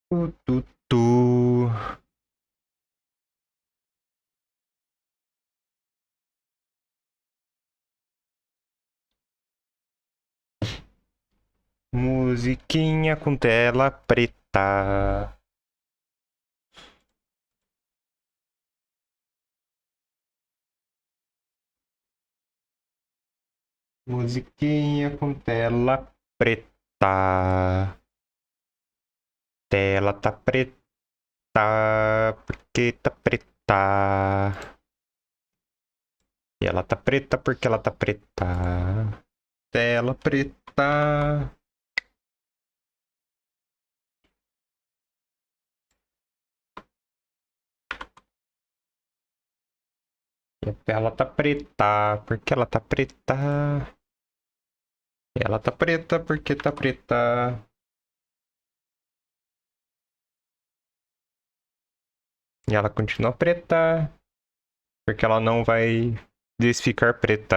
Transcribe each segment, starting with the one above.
Tu. Musiquinha com tela preta. Musiquinha com tela preta. Tela tá preta. Porque tá preta. E ela tá preta porque ela tá preta. Tela preta. E a tela tá preta porque ela tá preta. E ela tá preta porque tá preta. E ela continua preta porque ela não vai desficar preta.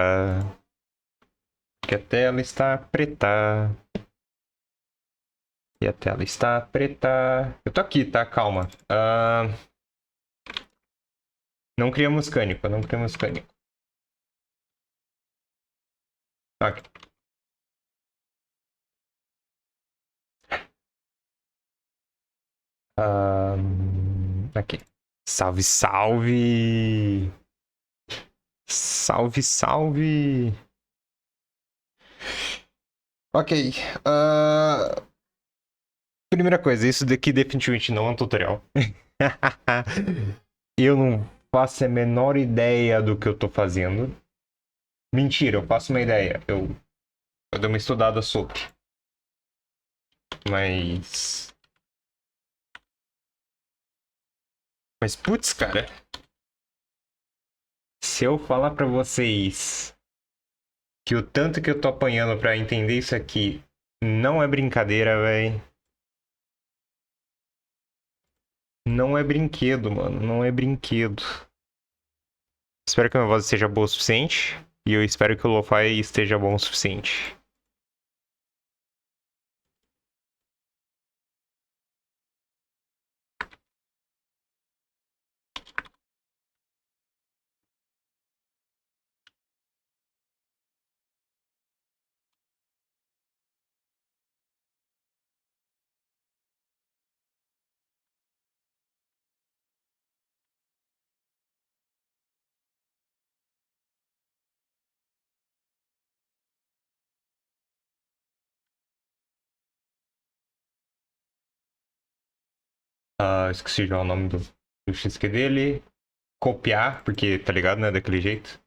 Porque a tela está preta. E a tela está preta. Eu tô aqui, tá? Calma. Não criamos cânico, não criamos cânico. Ok. Aqui. Salve, salve! Salve, salve! Ok. Primeira coisa, isso daqui definitivamente não é um tutorial. Eu não faço a menor ideia do que eu tô fazendo. Mentira, eu faço uma ideia. Eu dei uma estudada sobre. Mas. Mas, putz, cara. Se eu falar pra vocês que o tanto que eu tô apanhando pra entender isso aqui não é brincadeira, velho. Não é brinquedo, mano. Não é brinquedo. Espero que a minha voz seja boa o suficiente. E eu espero que o Lo-Fi esteja bom o suficiente. Esqueci já o nome do XQ dele. Copiar, porque tá ligado, né? Daquele jeito.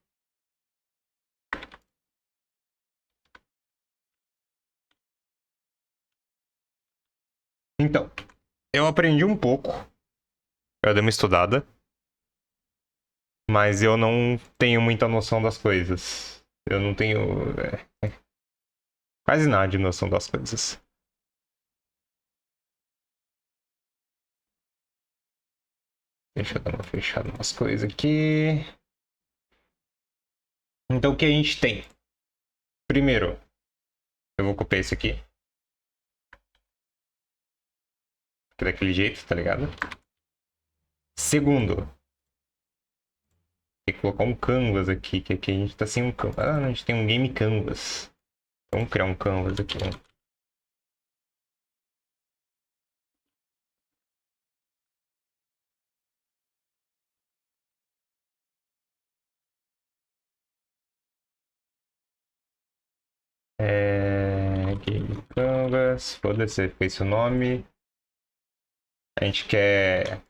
Então, eu aprendi um pouco. Eu dei uma estudada. Mas eu não tenho muita noção das coisas. Eu não tenho quase nada de noção das coisas. Deixa eu dar uma fechada nas coisas aqui. Então, o que a gente tem? Primeiro, eu vou copiar isso aqui. Que é daquele jeito, tá ligado? Segundo, tem que colocar um canvas aqui, que aqui a gente tá sem um canvas. Ah, a gente tem um game canvas. Vamos criar um canvas aqui. Né? Game canvas. Foda-se, foi esse o nome. A gente quer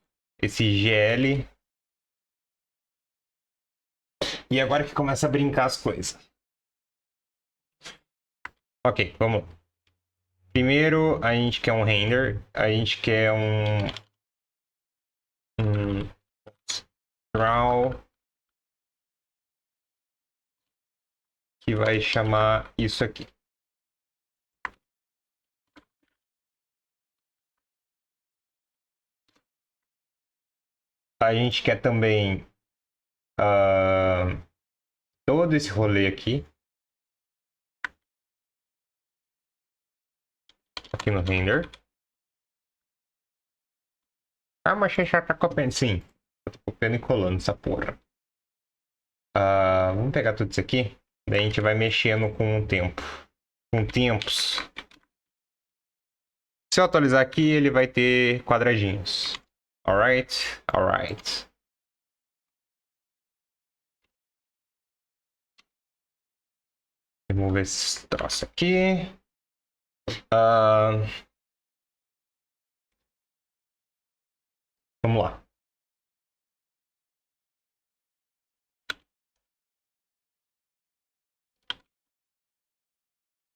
esse GL. E agora que começa a brincar as coisas. Ok, vamos. Primeiro, a gente quer um render. A gente quer um draw que vai chamar isso aqui. A gente quer também todo esse rolê aqui. Aqui no render. Ah, mas você já tá copiando. Sim, eu tô copiando e colando essa porra. Vamos pegar tudo isso aqui. Daí a gente vai mexendo com o tempo. Com tempos. Se eu atualizar aqui, ele vai ter quadradinhos. Alright, alright. Remover esse troço aqui. Vamos lá.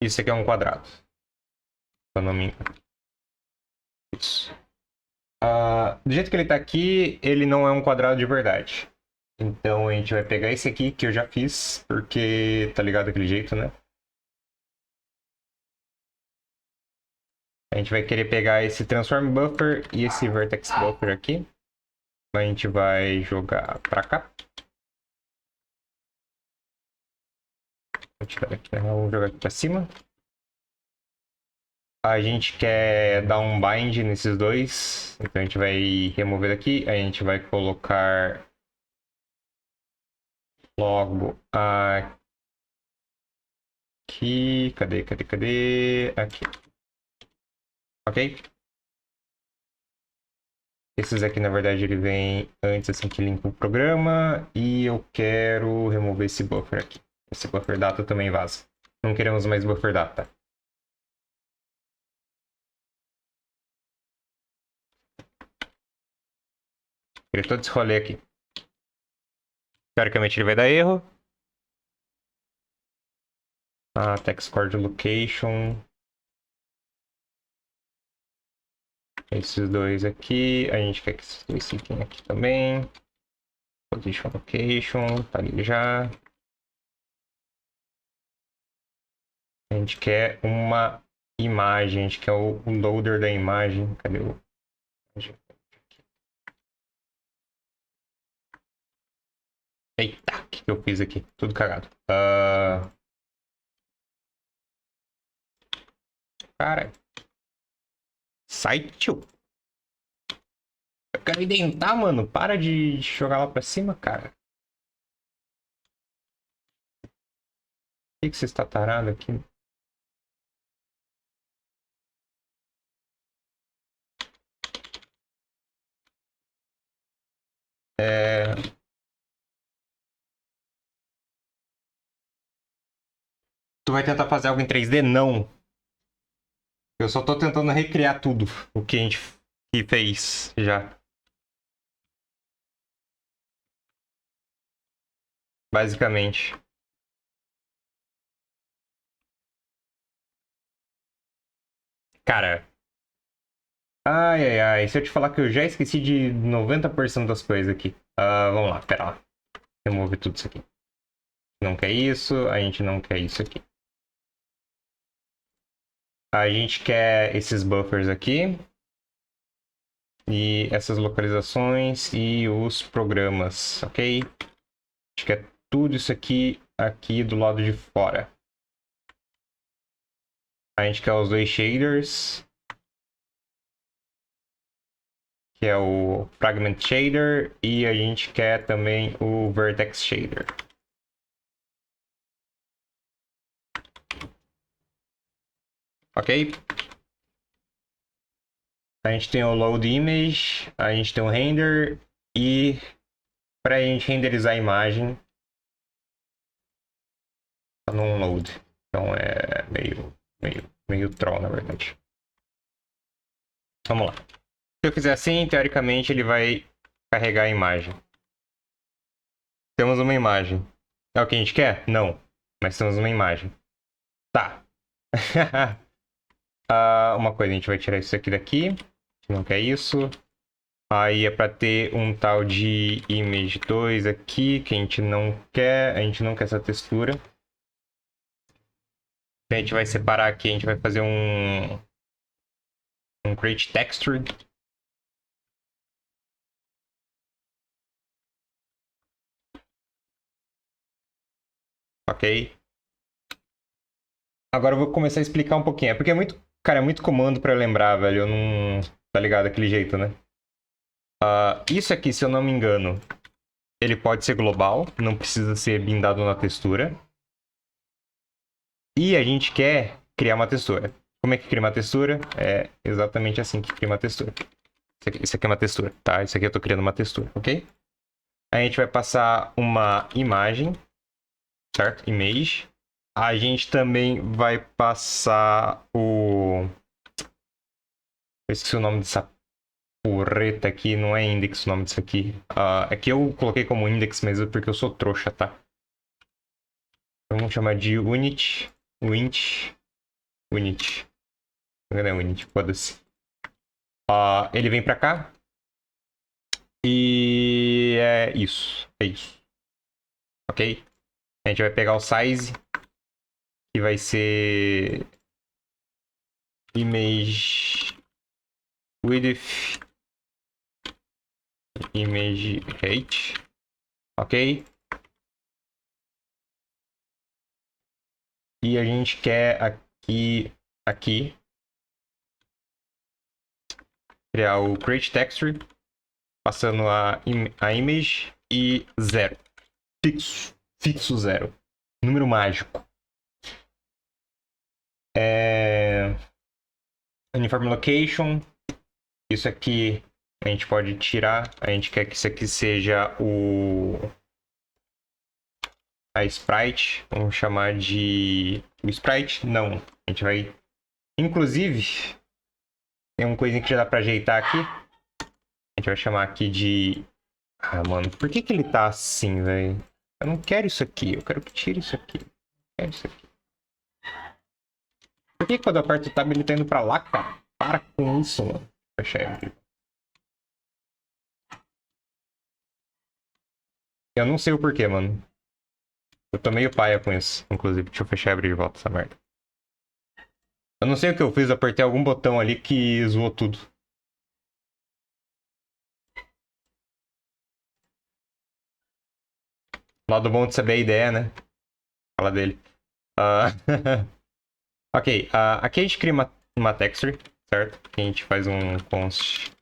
Isso aqui é um quadrado. Se eu não me engano. Isso. Do jeito que ele tá aqui, ele não é um quadrado de verdade. Então a gente vai pegar esse aqui que eu já fiz, porque tá ligado daquele jeito, né? A gente vai querer pegar esse Transform Buffer e esse Vertex Buffer aqui. A gente vai jogar pra cá. Vou tirar aqui, vamos jogar aqui pra cima. A gente quer dar um bind nesses dois. Então a gente vai remover daqui. A gente vai colocar logo aqui. Cadê? Aqui. Ok? Esses aqui, na verdade, ele vem antes assim que limpa o programa. E eu quero remover esse buffer aqui. Esse buffer data também vaza. Não queremos mais buffer data. Queria todo esse rolê aqui. Teoricamente ele vai dar erro. Text cord location. Esses dois aqui. A gente quer que esses dois fiquem aqui também. Position location. Tá ali já. A gente quer uma imagem. A gente quer o loader da imagem. Cadê o... Eita, o que eu fiz aqui? Tudo cagado. Cara. Sai, tio. Eu quero identar, mano. Para de jogar lá pra cima, cara. Por que você está tarado aqui? Tu vai tentar fazer algo em 3D? Não. Eu só tô tentando recriar tudo o que a gente fez já. Basicamente. Cara. Ai. Se eu te falar que eu já esqueci de 90% das coisas aqui. Vamos lá, pera lá. Remove tudo isso aqui. Não quer isso, a gente não quer isso aqui. A gente quer esses buffers aqui. E essas localizações e os programas, ok? A gente quer tudo isso aqui do lado de fora. A gente quer os dois shaders. Que é o Fragment Shader. E a gente quer também o Vertex Shader. Ok? A gente tem o Load Image. A gente tem o Render. E para a gente renderizar a imagem, tá num load. Então é meio troll, na verdade. Vamos lá. Se eu fizer assim, teoricamente ele vai carregar a imagem. Temos uma imagem. É o que a gente quer? Não. Mas temos uma imagem. Tá. Uma coisa, a gente vai tirar isso aqui daqui. A gente não quer isso. Aí é para ter um tal de image 2 aqui, que a gente não quer. A gente não quer essa textura. A gente vai separar aqui, a gente vai fazer um create texture. Ok? Agora eu vou começar a explicar um pouquinho. É porque é muito, cara, é muito comando para lembrar, velho. Eu não... Tá ligado? Daquele jeito, né? Isso aqui, se eu não me engano, ele pode ser global, não precisa ser bindado na textura. E a gente quer criar uma textura. Como é que cria uma textura? É exatamente assim que cria uma textura. Isso aqui é uma textura, tá? Isso aqui eu tô criando uma textura, ok? A gente vai passar uma imagem, certo? Image. A gente também vai passar o... Eu esqueci o nome dessa porreta aqui, não é index o nome disso aqui. É que eu coloquei como index, mas é porque eu sou trouxa, tá? Vamos chamar de unit, unit. Não é unit, foda-se. Ele vem pra cá. E é isso. É isso. Ok? A gente vai pegar o size, que vai ser image width, image height. Ok? E a gente quer aqui, criar o create texture, passando a image e 0. Fixo 0. Número mágico. Uniform location. Isso aqui a gente pode tirar. A gente quer que isso aqui seja a sprite. Vamos chamar de o sprite? Não. A gente vai... Inclusive, tem uma coisinha que já dá pra ajeitar aqui. A gente vai chamar aqui de... mano, por que ele tá assim, velho? Eu não quero isso aqui. Eu quero que tire isso aqui. Eu quero isso aqui. Por que quando eu aperto o tab ele tá indo pra lá, cara? Para com isso, mano. Fechar ele. Eu não sei o porquê, mano. Eu tô meio paia com isso, inclusive. Deixa eu fechar e abrir de volta essa merda. Eu não sei o que eu fiz, apertei algum botão ali que zoou tudo. Lado bom de saber a ideia, né? Fala dele. Ok, aqui a gente cria uma texture, certo? Aqui a gente faz um const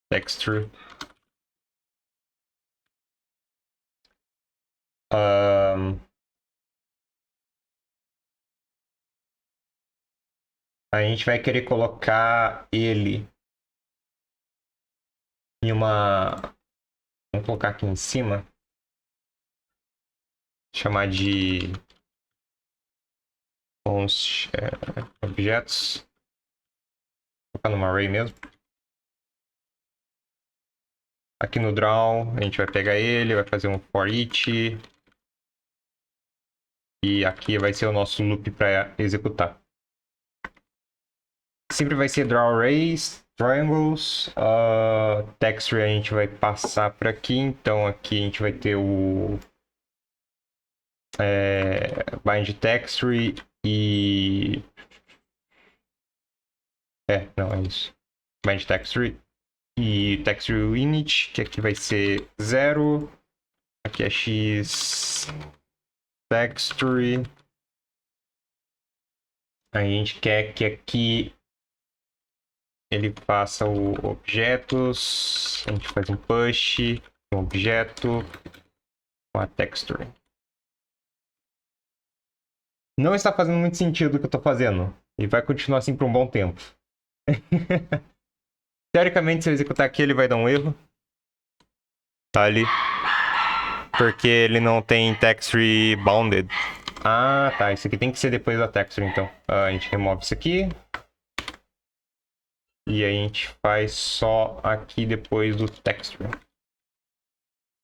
texture. A gente vai querer colocar ele em uma... Vamos colocar aqui em cima. Chamar de const objetos. Vou colocar numa array mesmo. Aqui no draw, a gente vai pegar ele, vai fazer um for each. E aqui vai ser o nosso loop para executar. Sempre vai ser draw arrays, triangles. Texture a gente vai passar por aqui. Então aqui a gente vai ter o bind texture e... não, é isso. Bind texture e texture init, que aqui vai ser 0. Aqui é x texture. A gente quer que aqui ele faça o objetos. A gente faz um push, um objeto, com a texture. Não está fazendo muito sentido o que eu estou fazendo. E vai continuar assim por um bom tempo. Teoricamente, se eu executar aqui, ele vai dar um erro. Tá ali. Porque ele não tem texture bounded. Ah, tá. Isso aqui tem que ser depois da texture, então. A gente remove isso aqui. E aí a gente faz só aqui depois do texture.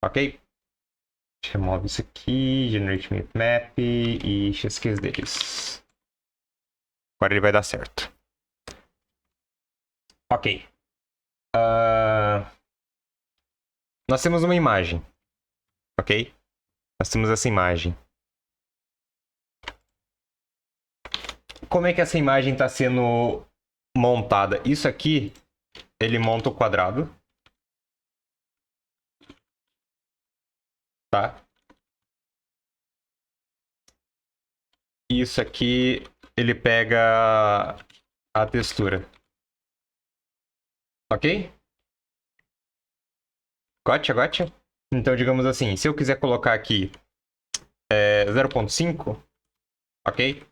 Ok? A gente remove isso aqui, generate map e esquece deles. Agora ele vai dar certo. Ok. Nós temos uma imagem. Ok? Nós temos essa imagem. Como é que essa imagem está sendo montada? Isso aqui, ele monta o quadrado. Tá? Isso aqui, ele pega a textura. Ok? Gotcha, gotcha. Então, digamos assim, se eu quiser colocar aqui 0.5, ok?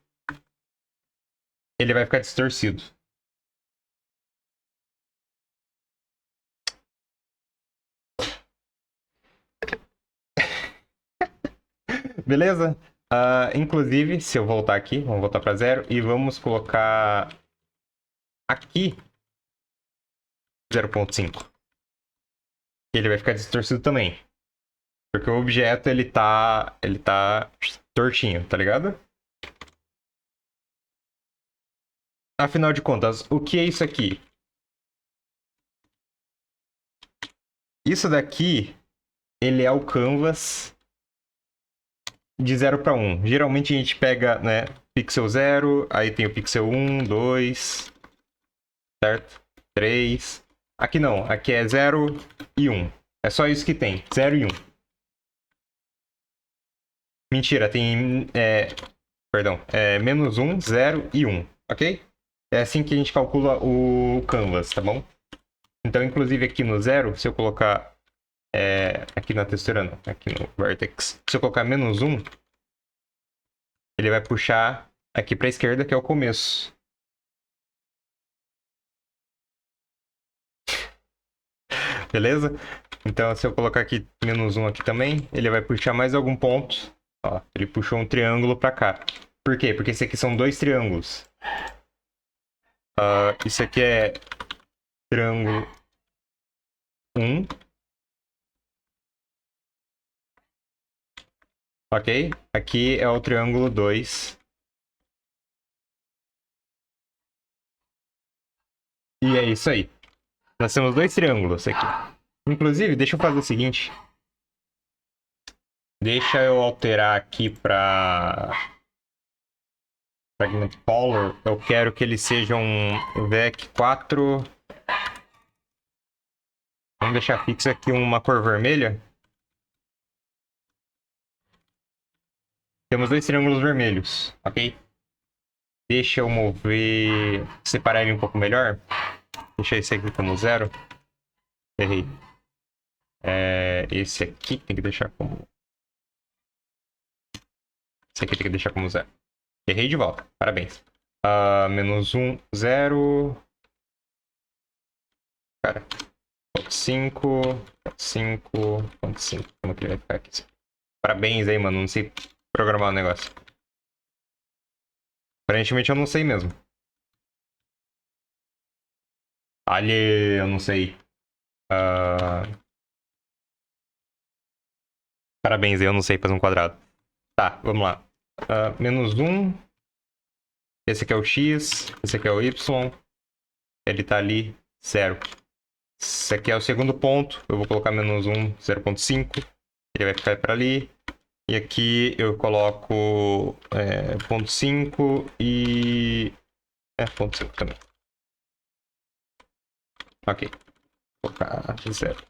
Ele vai ficar distorcido. Beleza? Inclusive, se eu voltar aqui, vamos voltar para 0 e vamos colocar aqui 0.5. Ele vai ficar distorcido também. Porque o objeto, ele tá tortinho, tá ligado? Afinal de contas, o que é isso aqui? Isso daqui, ele é o canvas de 0 para 1. Geralmente a gente pega, né, pixel 0, aí tem o pixel 1, 2, certo? 3. Aqui não, aqui é 0 e 1. É só isso que tem, 0 e 1. Mentira, tem, perdão, menos 1, 0 e 1, ok? É assim que a gente calcula o canvas, tá bom? Então, inclusive aqui no 0, se eu colocar, aqui na textura não, aqui no vertex, se eu colocar menos 1, ele vai puxar aqui para a esquerda, que é o começo. Beleza? Então, se eu colocar aqui menos 1 aqui também, ele vai puxar mais algum ponto. Ó, ele puxou um triângulo para cá. Por quê? Porque esse aqui são dois triângulos. Isso aqui é triângulo 1. Ok? Aqui é o triângulo 2. E é isso aí. Nós temos dois triângulos aqui. Inclusive, deixa eu fazer o seguinte. Deixa eu alterar aqui para Fragment Color. Eu quero que ele seja um VEC 4. Vamos deixar fixo aqui uma cor vermelha. Temos dois triângulos vermelhos, ok? Deixa eu mover... Separar ele um pouco melhor. Deixa esse aqui como 0. Errei. Esse aqui tem que deixar como... Esse aqui tem que deixar como 0. Errei de volta. Parabéns. Menos 1, 0. Cara. 5, 5, 5. Como que ele vai ficar aqui? Parabéns aí, mano. Não sei programar o negócio. Aparentemente eu não sei mesmo. Ali, eu não sei. Parabéns aí, eu não sei fazer um quadrado. Tá, vamos lá. Menos 1. Esse aqui é o X. Esse aqui é o Y. Ele tá ali, 0. Esse aqui é o segundo ponto. Eu vou colocar menos 1, 0.5. Ele vai ficar para ali. E aqui eu coloco ponto 5 e... ponto 5 também. Ok. Vou colocar 0.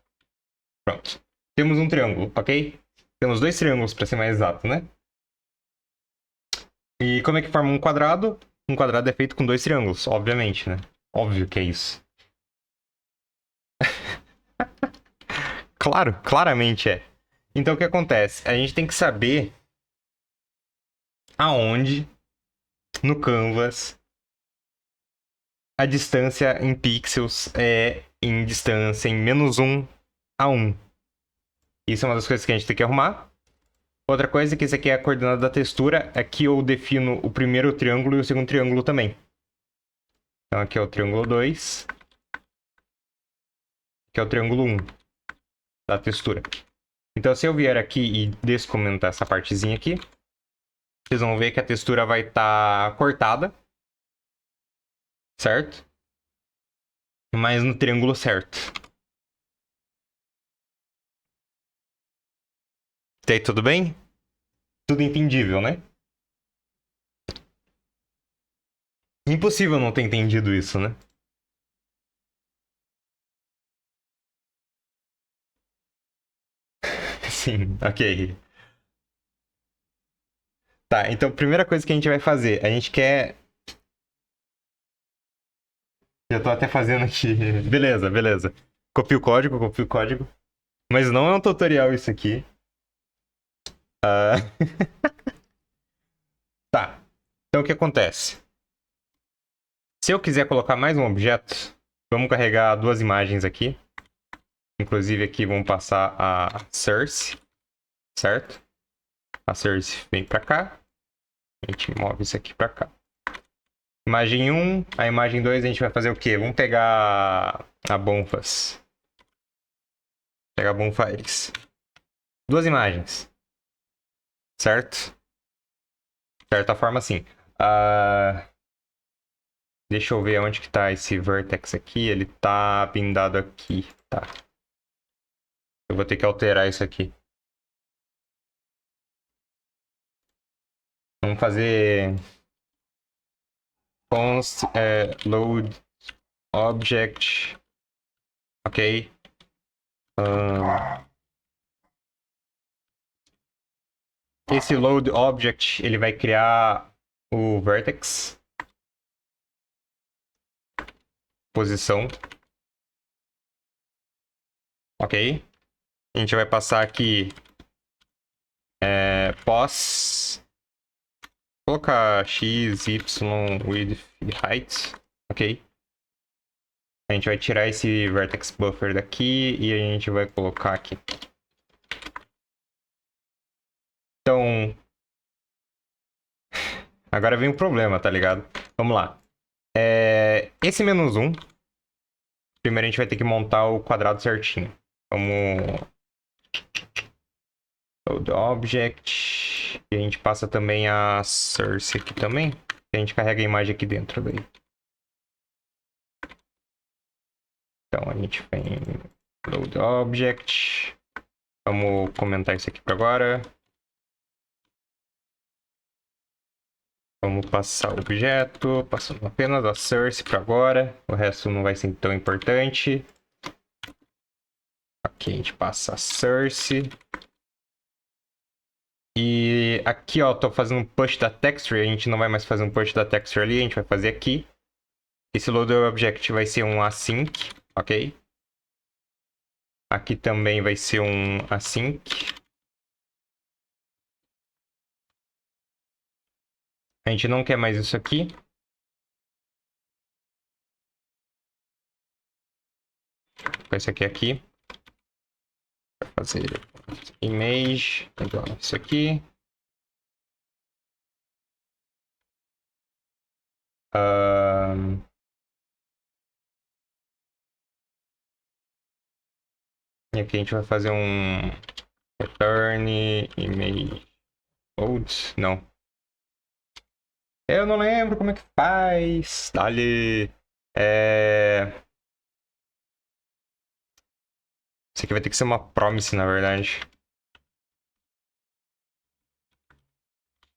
Pronto. Temos um triângulo, ok? Temos dois triângulos, para ser mais exato, né? E como é que forma um quadrado? Um quadrado é feito com dois triângulos, obviamente, né? Óbvio que é isso. Claro, claramente é. Então o que acontece? A gente tem que saber aonde no canvas a distância em pixels é em distância em menos 1 a 1. Isso é uma das coisas que a gente tem que arrumar. Outra coisa é que isso aqui é a coordenada da textura. Aqui eu defino o primeiro triângulo e o segundo triângulo também. Então aqui é o triângulo 2. Aqui é o triângulo 1 da textura. Então se eu vier aqui e descomentar essa partezinha aqui, vocês vão ver que a textura vai estar cortada. Certo? Mas no triângulo certo. E aí, tudo bem? Tudo entendível, né? Impossível não ter entendido isso, né? Sim, ok. Tá, então a primeira coisa que a gente vai fazer, a gente quer... Já tô até fazendo aqui. Beleza, beleza. Copia o código, copia o código. Mas não é um tutorial isso aqui. Ah, Tá. Então o que acontece? Se eu quiser colocar mais um objeto, vamos carregar duas imagens aqui. Inclusive aqui vamos passar a source, certo? A source vem pra cá. A gente move isso aqui pra cá. Imagem 1, a imagem 2 a gente vai fazer o quê? Vamos pegar a Bonfas. Pegar a Bonfires. Duas imagens. Certo? De certa forma, sim. Deixa eu ver onde que tá esse vertex aqui. Ele tá pindado aqui. Tá. Eu vou ter que alterar isso aqui. Vamos fazer const load object. Ok. Esse load object ele vai criar o vertex. Posição. Ok. A gente vai passar aqui pos. Colocar x, y, width e height. Ok. A gente vai tirar esse vertex buffer daqui e a gente vai colocar aqui. Então, agora vem o problema, tá ligado? Vamos lá. Esse menos 1, primeiro a gente vai ter que montar o quadrado certinho. Vamos... Load object. E a gente passa também a source aqui também. E a gente carrega a imagem aqui dentro daí. Então a gente vem load object. Vamos comentar isso aqui para agora. Vamos passar o objeto, passando apenas a source para agora. O resto não vai ser tão importante. Aqui a gente passa a source. E aqui, ó, tô fazendo um push da texture. A gente não vai mais fazer um push da texture ali, a gente vai fazer aqui. Esse loader object vai ser um async, ok? Aqui também vai ser um async. A gente não quer mais isso aqui. Com esse aqui. Vai fazer image, igual isso aqui. E aqui a gente vai fazer um return image load. Não. Eu não lembro como é que faz. Dali. Isso aqui vai ter que ser uma promise, na verdade.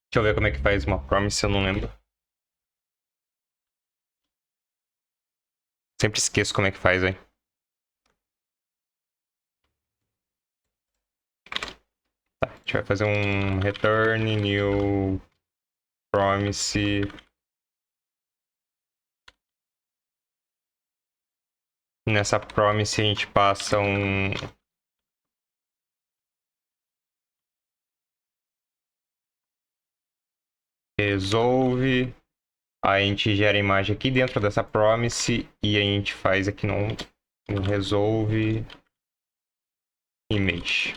Deixa eu ver como é que faz uma promise, eu não lembro. Sempre esqueço como é que faz, velho. Tá, a gente vai fazer um return new promise. Nessa promise a gente passa um resolve. Aí a gente gera a imagem aqui dentro dessa promise e a gente faz aqui no resolve image.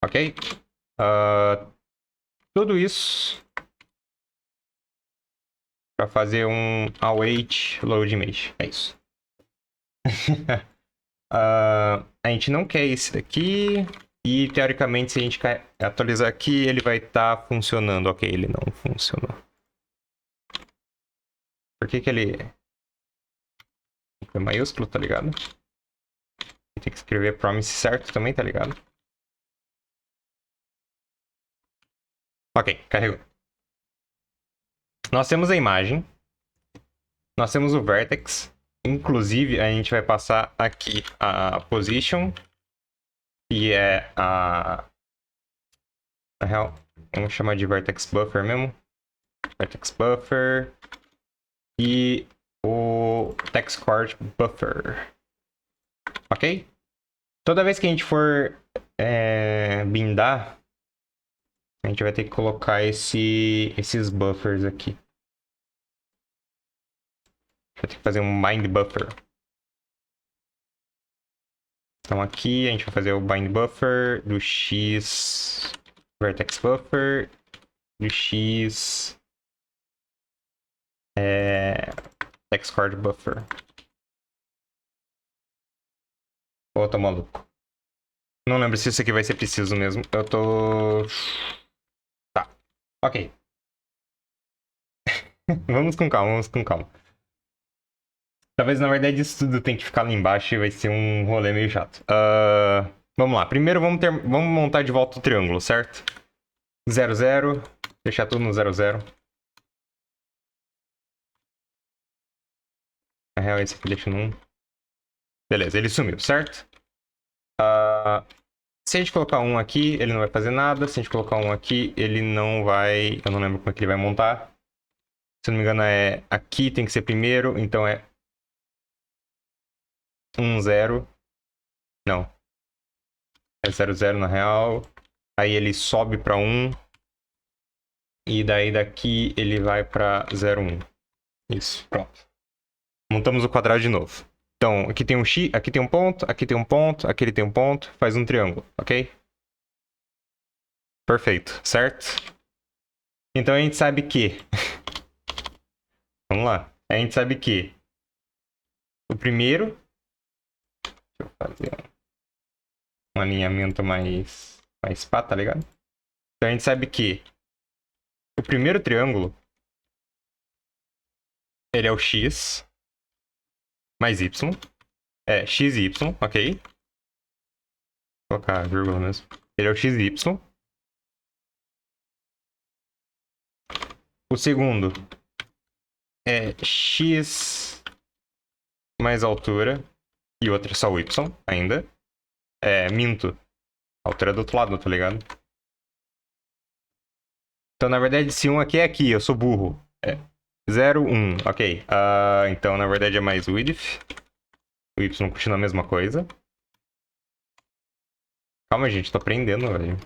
Ok? Tudo isso para fazer um await load image. É isso. A gente não quer esse daqui. E teoricamente, se a gente atualizar aqui, ele vai estar funcionando. Ok, ele não funcionou. Por que ele é maiúsculo, tá ligado? Tem que escrever promise certo também, tá ligado? Ok, carregou. Nós temos a imagem. Nós temos o vertex. Inclusive, a gente vai passar aqui a position. Que é na real, vamos chamar de vertex buffer mesmo. Vertex buffer. E o TextCord Buffer. Ok? Toda vez que a gente for bindar, a gente vai ter que colocar esses buffers aqui. Vai ter que fazer um bind buffer. Então aqui a gente vai fazer o bind buffer do x vertex buffer do x TextCord buffer. Ô, tô maluco. Não lembro se isso aqui vai ser preciso mesmo. Eu tô... Tá. Ok. Vamos com calma, vamos com calma. Talvez, na verdade, isso tudo tem que ficar lá embaixo e vai ser um rolê meio chato. Vamos lá. Primeiro, vamos montar de volta o triângulo, certo? 0, 0. Deixar tudo no 0, 0. Na real, esse aqui deixa no 1. Beleza, ele sumiu, certo? Se a gente colocar um aqui, ele não vai fazer nada. Se a gente colocar um aqui, ele não vai... Eu não lembro como é que ele vai montar. Se eu não me engano, aqui tem que ser primeiro, então é 1, 0. Não. É 0, 0 na real. Aí ele sobe para 1. E daí daqui ele vai para 0, 1. Isso, pronto. Montamos o quadrado de novo. Então, aqui tem um x, aqui tem um ponto, aqui tem um ponto, aqui ele tem um ponto. Faz um triângulo, ok? Perfeito, certo? Então a gente sabe que... Vamos lá. A gente sabe que o primeiro... Deixa eu fazer um alinhamento mais pá, tá ligado? Então a gente sabe que o primeiro triângulo ele é o x mais y. É, x e y, ok? Vou colocar vírgula mesmo. Ele é o x e y. O segundo é x mais altura. E outra é só o y ainda. Minto. A altura é do outro lado, tá ligado? Então, na verdade, esse 1 aqui é aqui, eu sou burro. 0, 1, ok. Então, na verdade, é mais width. O y continua a mesma coisa. Calma, gente, tô aprendendo, velho.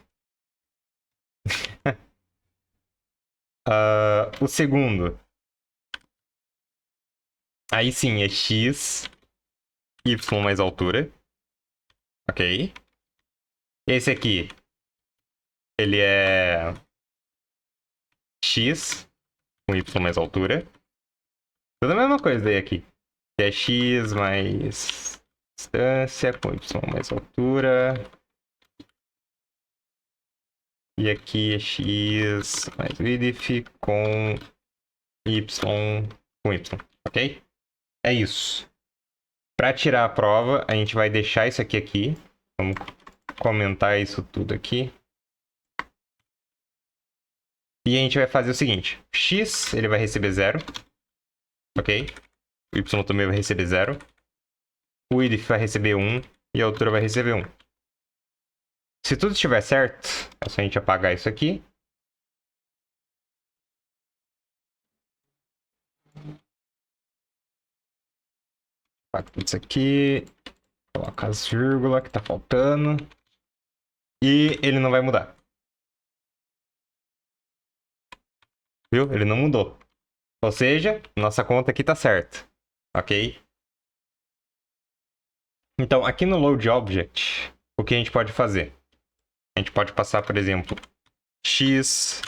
O segundo. Aí sim, é x, y mais altura. Ok. Esse aqui, ele é x com y mais altura. Tudo a mesma coisa daí aqui. Que é x mais distância com y mais altura. E aqui é x mais width com y com y, ok? É isso. Para tirar a prova, a gente vai deixar isso aqui. Vamos comentar isso tudo aqui. E a gente vai fazer o seguinte. X, ele vai receber 0. Ok? O y também vai receber 0. O width vai receber 1. E a altura vai receber 1. Se tudo estiver certo, é só a gente apagar isso aqui. Apaga tudo isso aqui. Coloca as vírgulas que tá faltando. E ele não vai mudar. Viu? Ele não mudou. Ou seja, nossa conta aqui tá certa. Ok? Então, aqui no Load Object, o que a gente pode fazer? A gente pode passar, por exemplo, x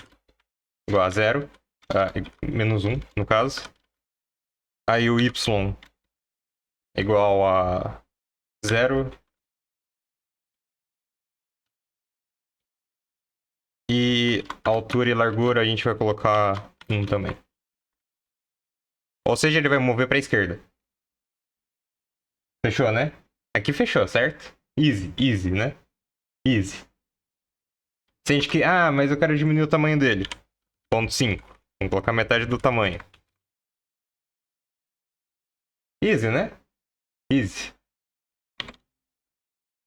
igual a 0, menos 1, no caso. Aí o y igual a 0. E altura e largura a gente vai colocar 1 também. Ou seja, ele vai mover para a esquerda. Fechou, né? Aqui fechou, certo? Easy, easy, né? Easy. Sente que, mas eu quero diminuir o tamanho dele. Ponto 5. Vamos colocar metade do tamanho. Easy, né? Easy.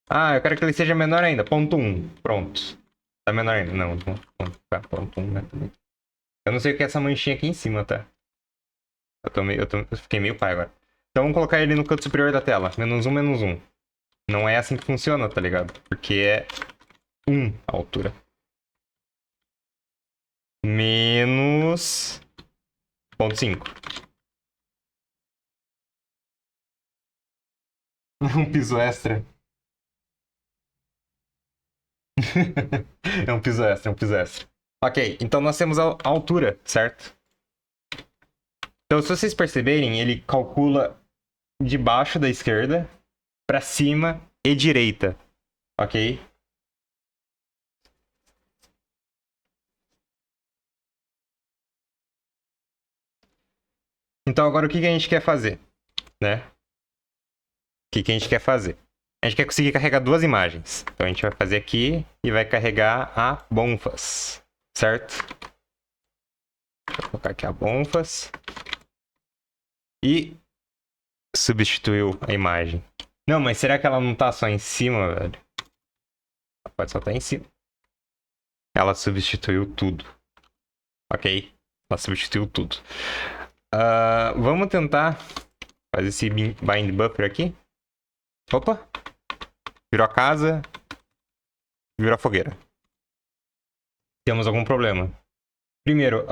Eu quero que ele seja menor ainda. Ponto 1. Pronto. Tá menor ainda. Não, ponto 1, né? Eu não sei o que é essa manchinha aqui em cima, tá? Eu fiquei meio pai agora. Então vamos colocar ele no canto superior da tela. Menos um, menos um. Não é assim que funciona, tá ligado? Porque é 1 a altura. Menos 0,5. Um piso extra. É um piso extra, é um piso extra. Ok, então nós temos a altura, certo? Então, se vocês perceberem, ele calcula de baixo da esquerda para cima e direita, ok? Então, agora o que a gente quer fazer, né? O que a gente quer fazer? A gente quer conseguir carregar duas imagens. Então, a gente vai fazer aqui e vai carregar a Bonfas, certo? Vou colocar aqui a Bonfas. E substituiu a imagem. Não, mas será que ela não tá só em cima, velho? Ela pode só estar em cima. Ela substituiu tudo. Ok? Ela substituiu tudo. Vamos tentar fazer esse bind buffer aqui. Opa! Virou a casa. Virou a fogueira. Temos algum problema. Primeiro,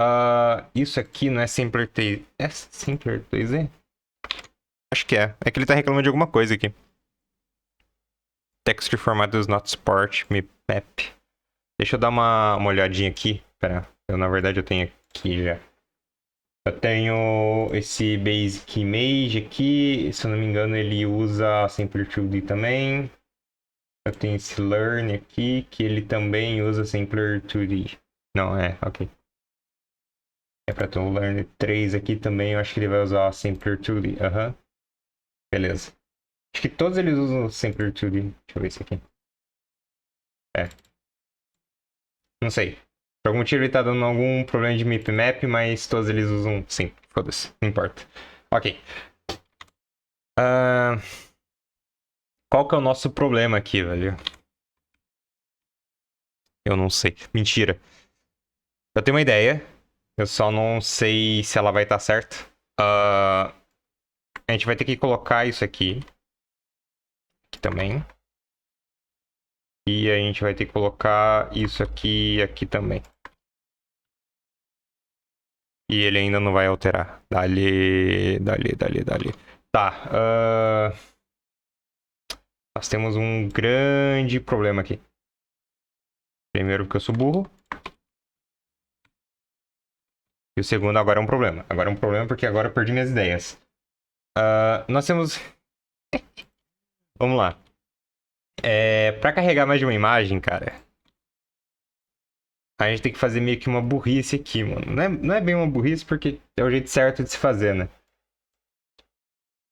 isso aqui não é Simpler 3. É Simpler 3D? Acho que é. É que ele tá reclamando de alguma coisa aqui. Texture format does not support map. Deixa eu dar uma olhadinha aqui. Pera, na verdade eu tenho aqui já. Eu tenho esse Basic Image aqui. Se eu não me engano, ele usa Simpler 2D também. Eu tenho esse Learn aqui, que ele também usa Simpler 2D. Não, ok. É pra ter o Learn 3 aqui também, eu acho que ele vai usar Simpler 2D. Beleza. Acho que todos eles usam Simpler 2D. Deixa eu ver esse aqui. Não sei. Por algum motivo ele tá dando algum problema de map, mas todos eles usam sim. Foda-se, não importa. Ok. Qual que é o nosso problema aqui, velho? Eu não sei. Mentira. Eu tenho uma ideia. Eu só não sei se ela vai estar certa. A gente vai ter que colocar isso aqui. Aqui também. E a gente vai ter que colocar isso aqui e aqui também. E ele ainda não vai alterar. Dali. Tá. Nós temos um grande problema aqui. Primeiro porque eu sou burro. E o segundo agora é um problema. Agora é um problema porque agora eu perdi minhas ideias. Nós temos... Vamos lá. Pra carregar mais de uma imagem, cara... A gente tem que fazer meio que uma burrice aqui, mano. Não é bem uma burrice porque é o jeito certo de se fazer, né?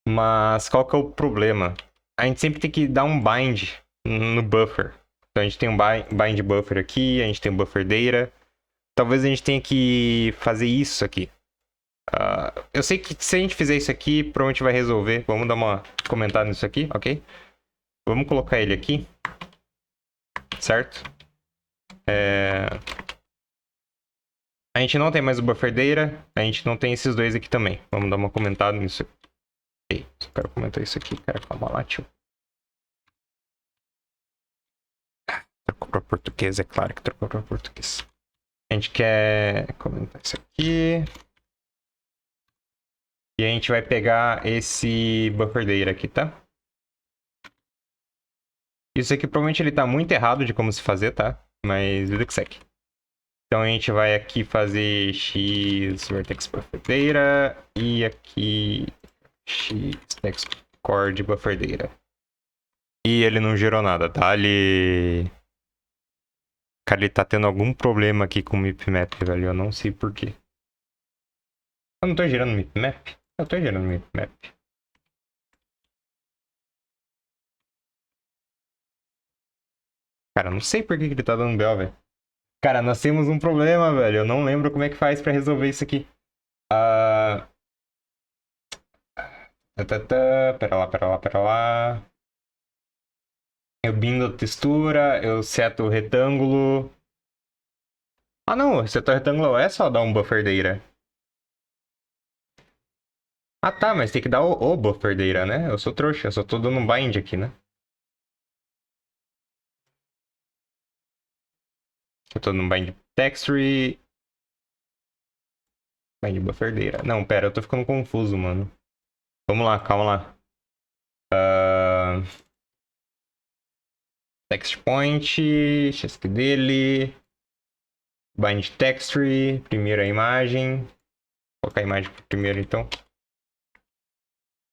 Mas qual que é o problema? A gente sempre tem que dar um bind no buffer. Então a gente tem um bind buffer aqui, a gente tem um buffer data. Talvez a gente tenha que fazer isso aqui. Eu sei que se a gente fizer isso aqui, provavelmente vai resolver. Vamos dar uma comentada nisso aqui, ok? Vamos colocar ele aqui. Certo? A gente não tem mais o buffer data. A gente não tem esses dois aqui também. Vamos dar uma comentada nisso aqui. Só quero comentar isso aqui, cara. Calma lá, tio. Trocou para português, é claro que trocou para português. A gente quer comentar isso aqui. E a gente vai pegar esse buffer data aqui, tá? Isso aqui provavelmente ele tá muito errado de como se fazer, tá? Mas vida que segue. Então a gente vai aqui fazer x vertex buffer data e aqui x text cord buffer data. E ele não gerou nada, tá? Cara, ele tá tendo algum problema aqui com o mipmap, velho. Eu não sei porquê. Eu não tô gerando mipmap? Eu tô gerando mipmap. Cara, eu não sei por que ele tá dando BO, velho. Cara, nós temos um problema, velho. Eu não lembro como é que faz pra resolver isso aqui. Pera lá. Eu bindo a textura, eu seto o retângulo. Ah, não. Setar o retângulo é só dar um buffer data. Ah, tá, mas tem que dar o buffer data, né? Eu sou trouxa, eu só tô dando um bind aqui, né? Eu tô dando bind texture, bind buffer data. Não, pera, eu tô ficando confuso, mano. Vamos lá, calma lá. Text point, chasque dele, bind texture, primeira imagem. Vou colocar a imagem primeiro, então.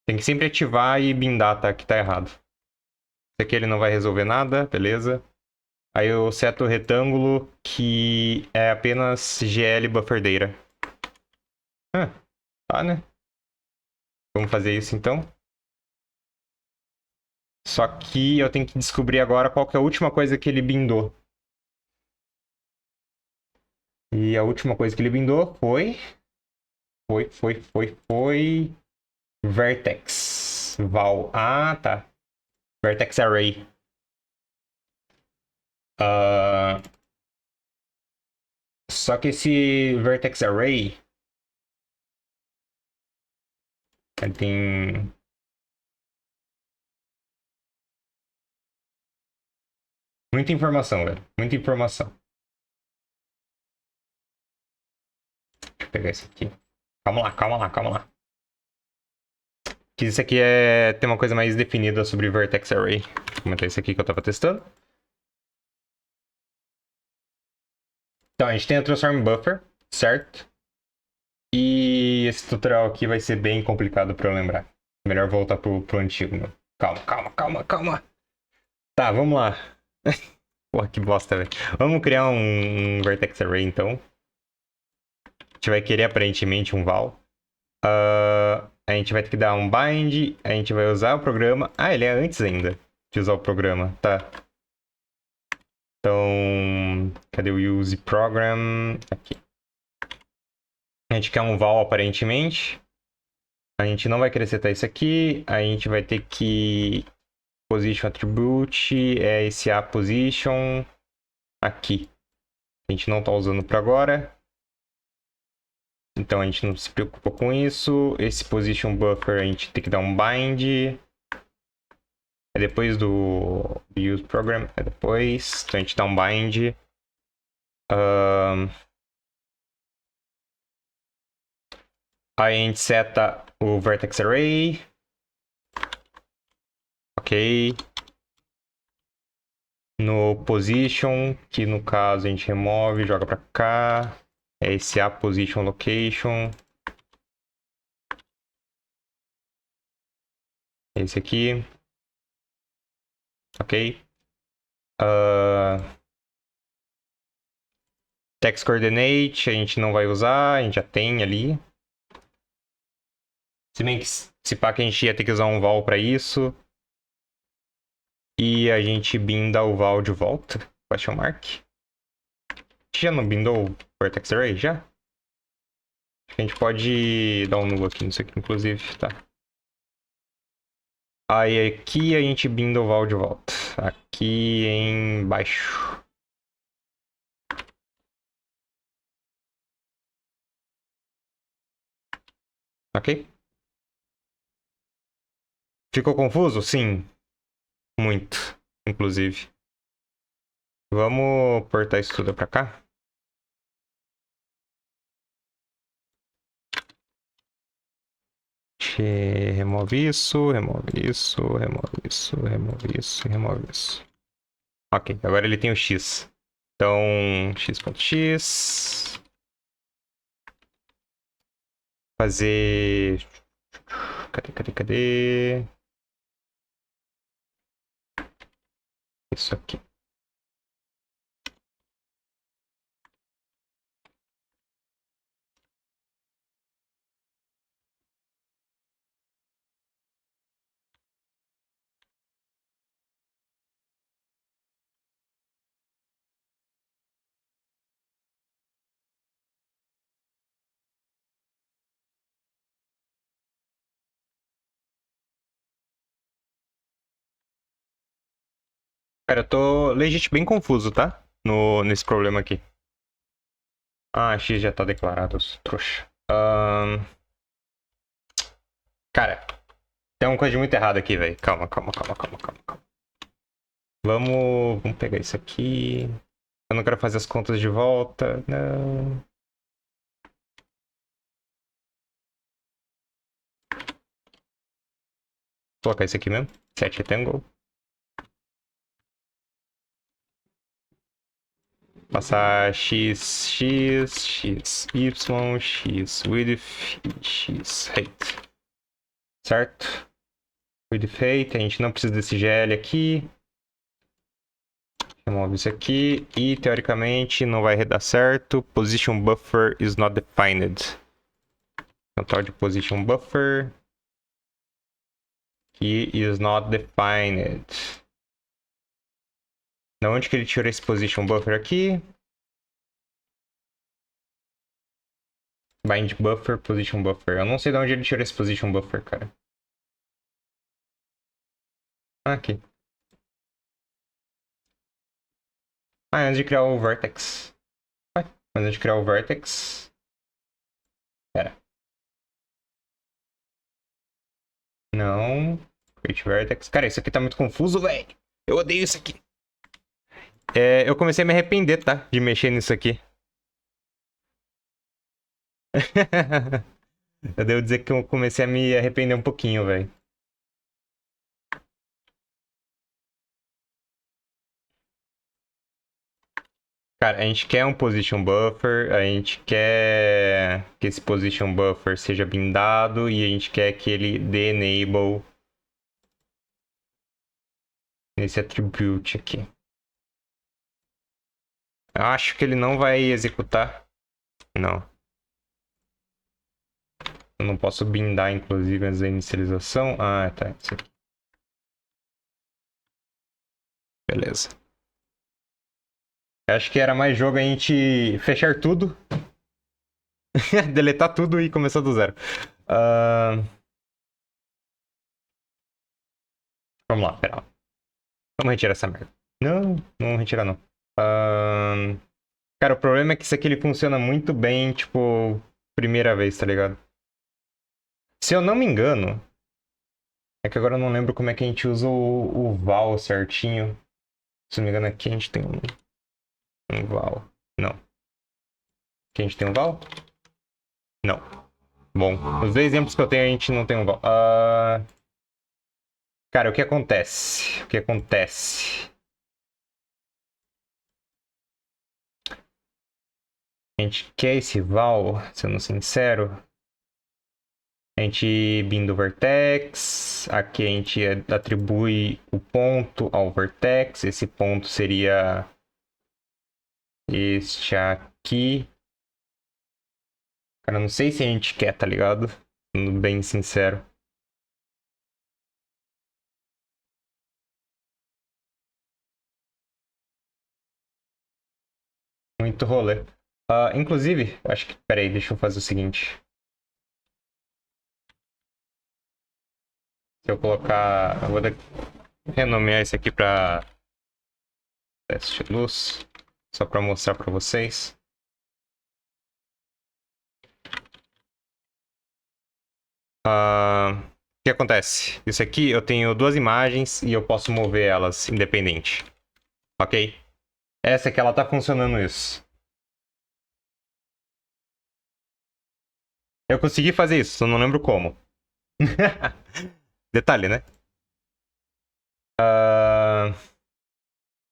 Tem que sempre ativar e bindar, tá? Que tá errado. Isso aqui ele não vai resolver nada, beleza. Aí eu seto o retângulo que é apenas GL buffer data. Tá, né? Vamos fazer isso então. Só que eu tenho que descobrir agora qual que é a última coisa que ele bindou. E a última coisa que ele bindou foi... Foi... Vertex. Val. Ah, tá. Vertex Array. Só que esse Vertex Array... Ele tem... Muita informação, velho. Muita informação. Deixa eu pegar isso aqui. Calma lá. Que isso aqui tem uma coisa mais definida sobre Vertex Array. Vou comentar isso aqui que eu tava testando. Então, a gente tem a Transform Buffer, certo? E esse tutorial aqui vai ser bem complicado pra eu lembrar. Melhor voltar pro antigo, meu. Calma. Tá, vamos lá. Porra, que bosta, velho. Vamos criar um Vertex Array, então. A gente vai querer, aparentemente, um val. A gente vai ter que dar um bind. A gente vai usar o programa. Ah, ele é antes ainda de usar o programa. Tá. Então, cadê o use program? Aqui. A gente quer um val, aparentemente. A gente não vai querer setar isso aqui. A gente vai ter que... Position attribute é esse a position aqui. A gente não está usando por agora. Então a gente não se preocupa com isso. Esse position buffer a gente tem que dar um bind. É depois do use program. É depois. Então a gente dá um bind. Aí a gente seta o vertex array. Ok. No position, que no caso a gente remove, joga pra cá. É esse a position location. Esse aqui. Ok. Text coordinate a gente não vai usar, a gente já tem ali. Se bem que se pá que a gente ia ter que usar um val para isso. E a gente binda o val de volta. Question mark. A gente já não bindou o vertex array? Já? Acho que a gente pode dar um null aqui nisso aqui, inclusive. Tá. Aí aqui a gente binda o val de volta. Aqui embaixo. Ok? Ficou confuso? Sim. Muito. Inclusive. Vamos portar isso tudo pra cá. Remove isso, remove isso, remove isso, remove isso, remove isso. Ok, agora ele tem o X. Então, x.x. Fazer... Cadê? Isso aqui. Cara, eu tô legit bem confuso, tá? Nesse problema aqui. Ah, X já tá declarado, trouxa. Cara, tem uma coisa de muito errado aqui, velho. Calma. Vamos pegar isso aqui. Eu não quero fazer as contas de volta. Não. Vou colocar isso aqui mesmo. Set rectangle. Passar x, y, x width e x height. Certo? Width height, a gente não precisa desse GL aqui. Remove isso aqui e teoricamente não vai dar certo. Position buffer is not defined. Então tal de position buffer que is not defined. Da onde que ele tirou esse position buffer aqui? Bind buffer, position buffer. Eu não sei de onde ele tirou esse position buffer, cara. Aqui. Antes de criar o vertex. Antes de criar o vertex. Pera. Não. Create vertex. Cara, isso aqui tá muito confuso, velho. Eu odeio isso aqui. Eu comecei a me arrepender, tá? De mexer nisso aqui. Eu devo dizer que eu comecei a me arrepender um pouquinho, velho. Cara, a gente quer um position buffer, a gente quer que esse position buffer seja bindado e a gente quer que ele dê enable nesse attribute aqui. Eu acho que ele não vai executar. Não. Eu não posso bindar, inclusive, antes da inicialização. Ah, tá. Isso aqui. Beleza. Eu acho que era mais jogo a gente fechar tudo. Deletar tudo e começar do zero. Vamos lá, pera lá. Vamos retirar essa merda. Não vamos retirar não. Cara, o problema é que isso aqui ele funciona muito bem, tipo, primeira vez, tá ligado? Se eu não me engano, é que agora eu não lembro como é que a gente usa o val certinho. Se não me engano, aqui a gente tem um val. Não. Aqui a gente tem um val? Não. Bom, os dois exemplos que eu tenho a gente não tem um val. Cara, o que acontece? O que acontece? A gente quer esse val, sendo sincero. A gente binda o vertex. Aqui a gente atribui o ponto ao vertex. Esse ponto seria este aqui. Cara, não sei se a gente quer, tá ligado? Sendo bem sincero. Muito rolê. Inclusive, acho que. Peraí, deixa eu fazer o seguinte. Se eu colocar. Eu vou renomear isso aqui pra. Teste de luz. Só pra mostrar pra vocês. O que acontece? Isso aqui eu tenho duas imagens e eu posso mover elas independente. Ok? Essa aqui ela tá funcionando isso. Eu consegui fazer isso, só não lembro como. Detalhe, né?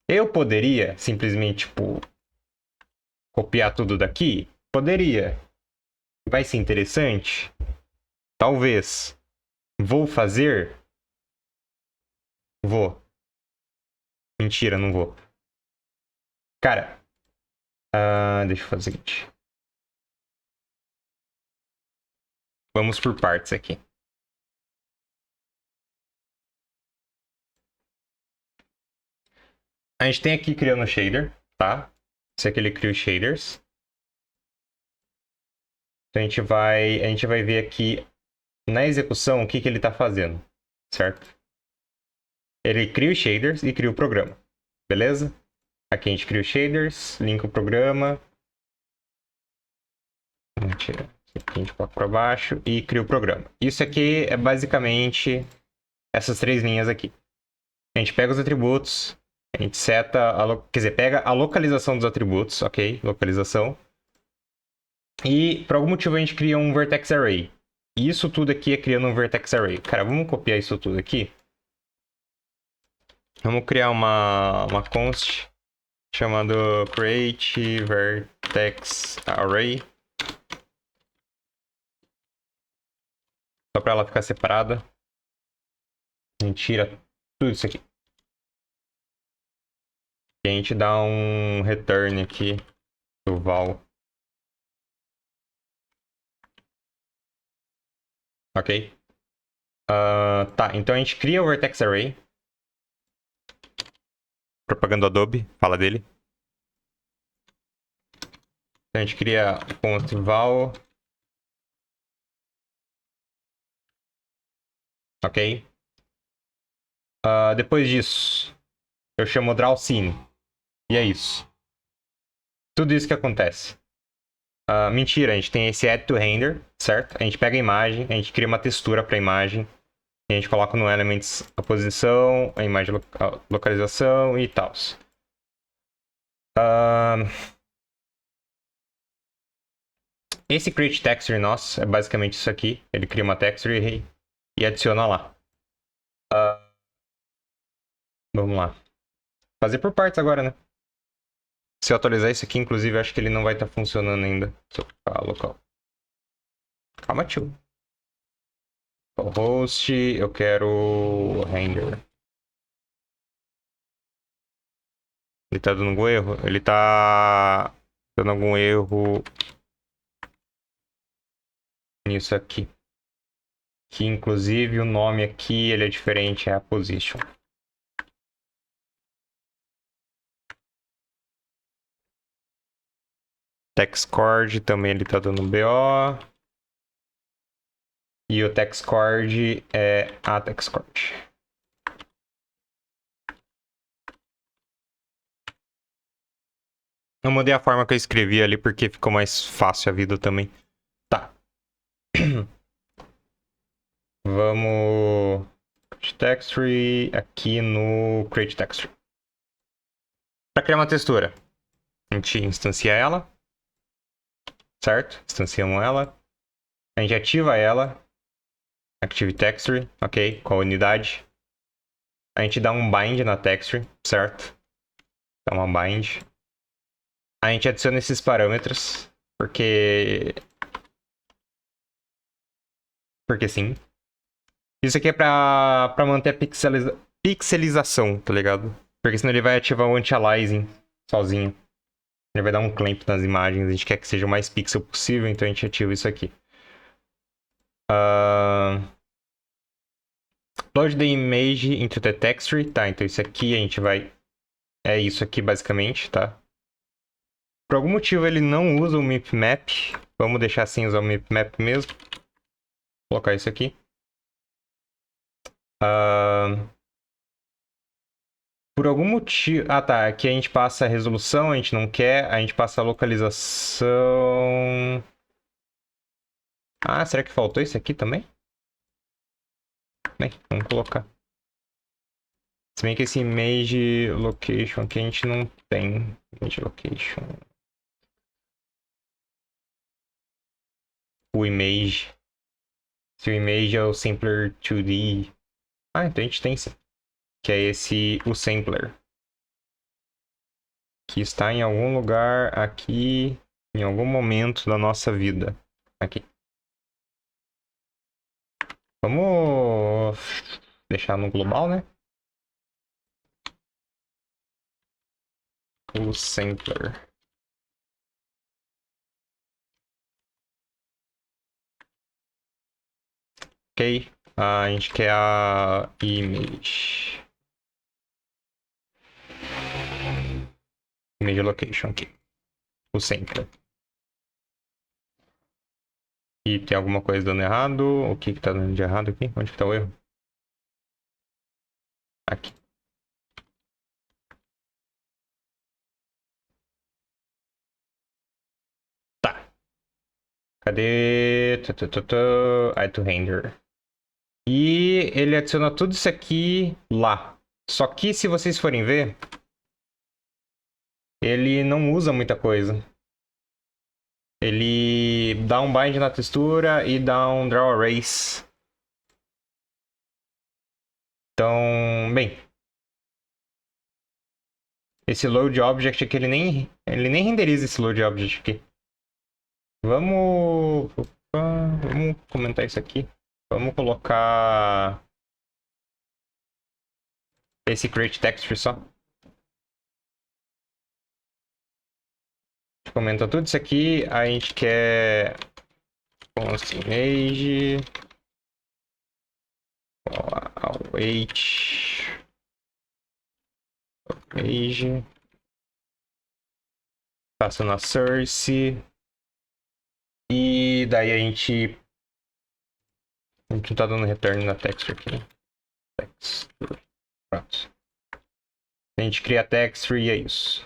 Eu poderia simplesmente, tipo, copiar tudo daqui? Poderia. Vai ser interessante? Talvez. Vou fazer? Vou. Mentira, não vou. Cara, deixa eu fazer o seguinte. Vamos por partes aqui. A gente tem aqui criando shader, tá? Esse aqui ele cria os shaders. Então a gente vai ver aqui na execução o que ele está fazendo, certo? Ele cria os shaders e cria o programa, beleza? Aqui a gente cria os shaders, linka o programa. Vamos tirar Aqui a gente coloca para baixo e cria o programa. Isso aqui é basicamente essas três linhas aqui. A gente pega os atributos, a gente seta, quer dizer, pega a localização dos atributos, ok? Localização. E por algum motivo a gente cria um vertex array. E isso tudo aqui é criando um vertex array. Cara, vamos copiar isso tudo aqui. Vamos criar uma const chamado create vertex array. Só para ela ficar separada. A gente tira tudo isso aqui. E a gente dá um return aqui do val. Ok? Tá, então a gente cria o vertex array. Propaganda Adobe, fala dele. Então a gente cria const val. Ok? Depois disso, eu chamo draw scene. E é isso. Tudo isso que acontece. Mentira, a gente tem esse add to render, certo? A gente pega a imagem, a gente cria uma textura para a imagem. A gente coloca no elements a posição, a imagem a localização e tal. Esse create texture nosso é basicamente isso aqui. Ele cria uma texture e adiciona lá. Vamos lá. Fazer por partes agora, né? Se eu atualizar isso aqui, inclusive, acho que ele não vai estar funcionando ainda. Se eu colocar local. Calma, tio. O host, eu quero render. Ele tá dando algum erro? Ele tá dando algum erro nisso aqui. Que inclusive o nome aqui ele é diferente, é a position. TextCord também ele tá dando BO. E o TextCord é a TextCord. Eu mudei a forma que eu escrevi ali porque ficou mais fácil a vida também. Tá. Vamos... Texture aqui no Create Texture. Para criar uma textura, a gente instancia ela. Certo? Instanciamos ela. A gente ativa ela. Active Texture, ok? Com a unidade. A gente dá um bind na texture, certo? Dá uma bind. A gente adiciona esses parâmetros, porque sim. Isso aqui é pra manter a pixelização, tá ligado? Porque senão ele vai ativar o anti-aliasing sozinho. Ele vai dar um clamp nas imagens. A gente quer que seja o mais pixel possível, então a gente ativa isso aqui. Load the image into the texture. Tá, então isso aqui a gente vai... É isso aqui basicamente, tá? Por algum motivo ele não usa o mipmap. Vamos deixar sem usar o mipmap mesmo. Vou colocar isso aqui. Por algum motivo... Ah, tá. Aqui a gente passa a resolução, a gente não quer. A gente passa a localização... Ah, será que faltou isso aqui também? Bem, vamos colocar. Se bem que esse image location aqui a gente não tem. Image location. O image. Se o image é o sampler 2D. Ah, então a gente tem sim. Que é esse, o sampler. Que está em algum lugar aqui, em algum momento da nossa vida. Aqui. Vamos deixar no global, né? O sampler. Ok. A gente quer a image. Image location aqui. O sampler. E tem alguma coisa dando errado? O que tá dando de errado aqui? Onde que tá o erro? Aqui. Tá. Cadê? Add to render. E ele adiciona tudo isso aqui lá. Só que se vocês forem ver, ele não usa muita coisa. Ele dá um bind na textura e dá um draw erase. Então, bem, esse load object aqui, ele nem renderiza esse load object aqui. Vamos comentar isso aqui. Vamos colocar esse create texture só. A gente comenta tudo isso aqui. A gente quer const image await image. Passa na source. E daí a gente não tá dando return na texture aqui, né? Texture. Pronto. A gente cria a texture e é isso.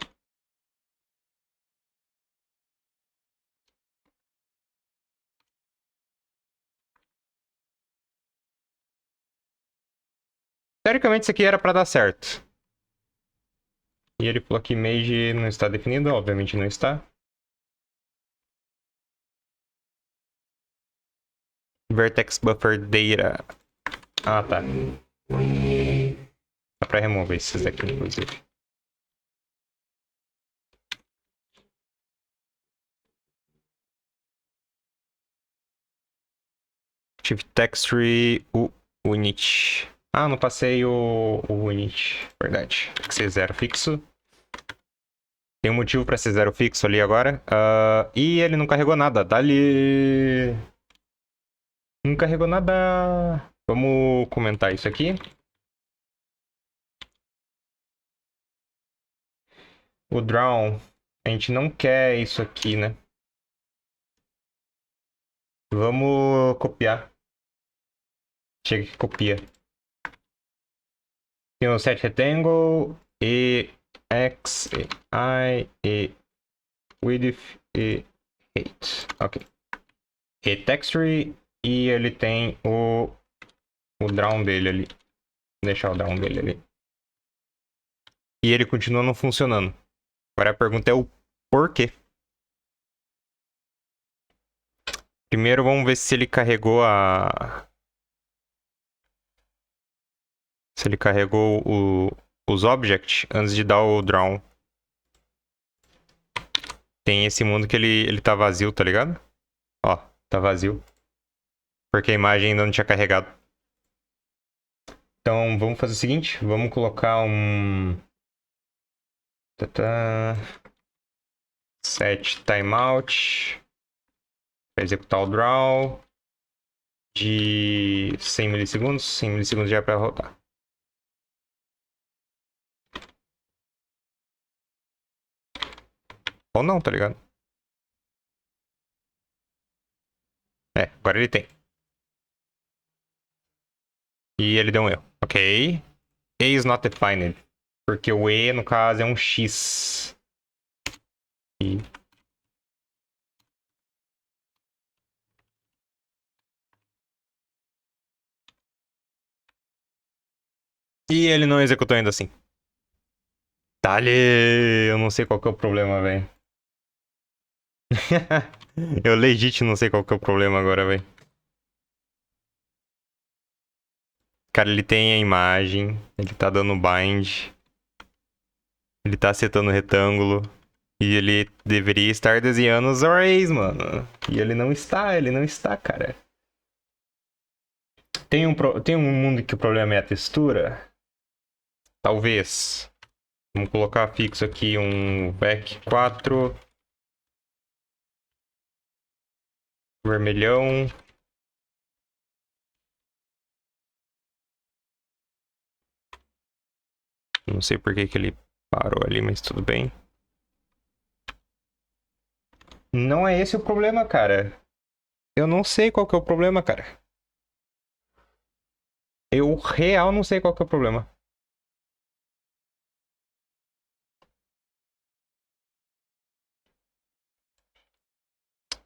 Teoricamente isso aqui era pra dar certo. E ele falou que image não está definido, obviamente não está. Vertex buffer data. Ah, tá. Dá pra remover esses daqui, inclusive. Active texture unit. Ah, não passei o unit. Verdade. Tem que ser zero fixo. Tem um motivo pra ser zero fixo ali agora. E ele não carregou nada. Dá-lhe. Não carregou nada. Vamos comentar isso aqui. O draw. A gente não quer isso aqui, né? Vamos copiar. Chega que copia. Tem o set rectangle e x e I e width e height. Ok. E texture e ele tem o draw dele ali. Vou deixar o draw dele ali. E ele continua não funcionando. Agora a pergunta é o porquê. Primeiro vamos ver se ele carregou a... Se ele carregou os objects antes de dar o draw. Tem esse mundo que ele tá vazio, tá ligado? Ó, tá vazio. Porque a imagem ainda não tinha carregado. Então vamos fazer o seguinte. Vamos colocar um... Set timeout. Para executar o draw. De 100 milissegundos. 100 milissegundos já é para rodar. Ou não, tá ligado? É, agora ele tem. E ele deu um erro. Ok. E is not defined. Porque o E, no caso, é um X. E... E ele não executou ainda assim. Dale! Eu não sei qual que é o problema, velho. Eu legit não sei qual que é o problema agora, velho. Cara, ele tem a imagem, ele tá dando bind, ele tá setando retângulo, e ele deveria estar desenhando os arrays, mano. E ele não está, cara. Tem um mundo que o problema é a textura? Talvez. Vamos colocar fixo aqui um vec 4. Vermelhão. Não sei por que ele parou ali, mas tudo bem. Não é esse o problema, cara. Eu não sei qual que é o problema, cara. Eu real não sei qual que é o problema.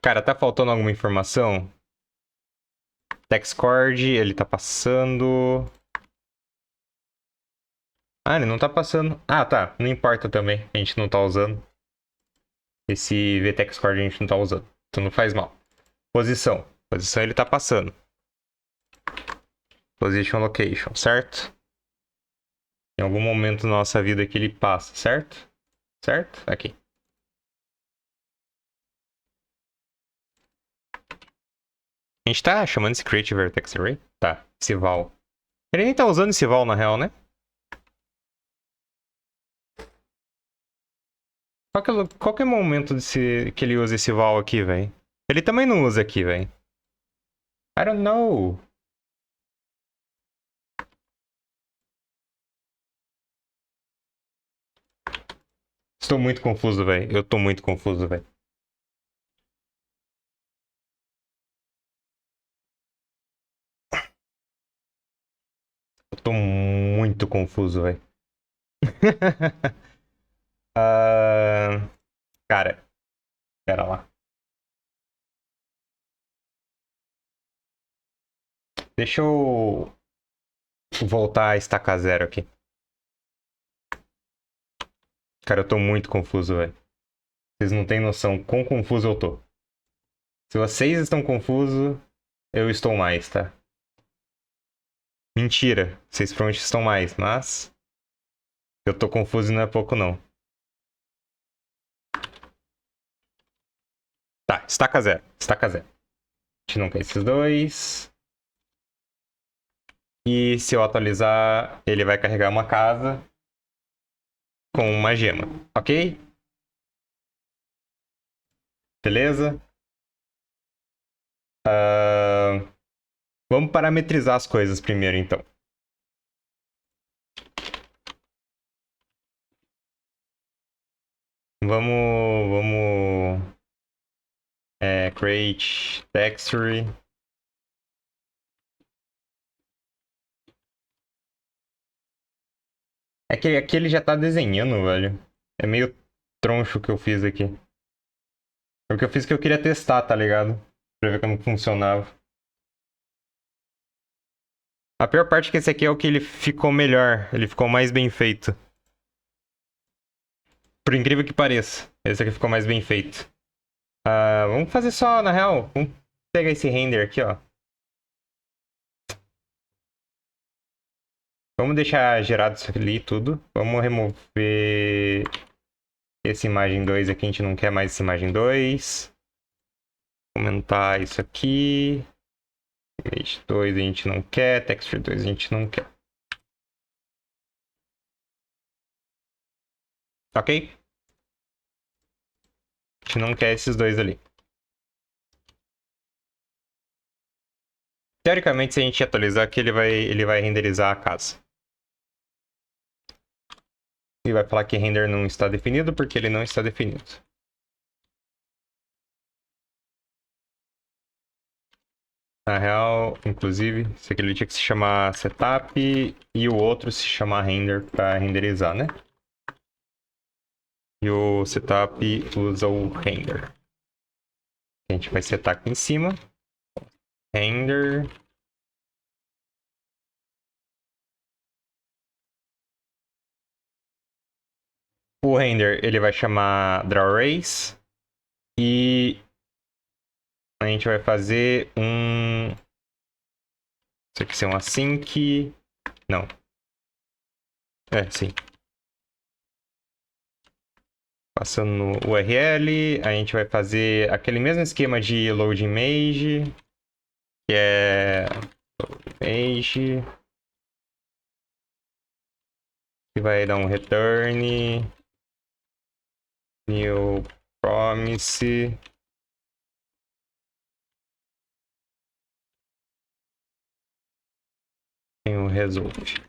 Cara, tá faltando alguma informação? TextCord, ele tá passando. Ah, ele não tá passando. Ah, tá. Não importa também. A gente não tá usando. Esse VTextCord a gente não tá usando. Então não faz mal. Posição. Posição ele tá passando. Position location, certo? Em algum momento da nossa vida que ele passa, certo? Certo? Aqui. A gente tá chamando esse Create Vertex Array? Tá. Esse val. Ele nem tá usando esse val na real, né? Qual que é o momento que ele usa esse val aqui, velho? Ele também não usa aqui, velho. I don't know. Estou muito confuso, velho. Eu tô muito confuso, velho. Eu tô muito confuso, velho. Cara, pera lá. Deixa eu voltar a estacar zero aqui. Cara, eu tô muito confuso, velho. Vocês não têm noção quão confuso eu tô. Se vocês estão confusos, eu estou mais, tá? Mentira, vocês provavelmente estão mais, mas eu tô confuso e não é pouco não. Tá, estaca zero, estaca zero. A gente não quer esses dois. E se eu atualizar, ele vai carregar uma casa com uma gema, ok? Beleza? Vamos parametrizar as coisas primeiro, então. Vamos create texture. É que aqui ele já tá desenhando, velho. É meio troncho o que eu fiz aqui. Porque eu fiz que eu queria testar, tá ligado? Pra ver como funcionava. A pior parte é que esse aqui é o que ele ficou melhor. Ele ficou mais bem feito. Por incrível que pareça. Esse aqui ficou mais bem feito. Vamos fazer só, na real. Vamos pegar esse render aqui, ó. Vamos deixar gerado isso ali tudo. Vamos remover essa imagem 2 aqui. A gente não quer mais essa imagem 2. Aumentar isso aqui. Image 2 a gente não quer. Texture 2 a gente não quer. Ok? A gente não quer esses dois ali. Teoricamente, se a gente atualizar aqui, ele vai renderizar a casa. E vai falar que render não está definido porque ele não está definido. Na real, inclusive, esse aqui ele tinha que se chamar setup e o outro se chamar render para renderizar, né? E o setup usa o render. A gente vai setar aqui em cima. Render. O render ele vai chamar drawRace. E a gente vai fazer um. Isso aqui ser um async. Não. Sim. Passando no URL, a gente vai fazer aquele mesmo esquema de load image, que é image, que vai dar um return, new promise, tem um result.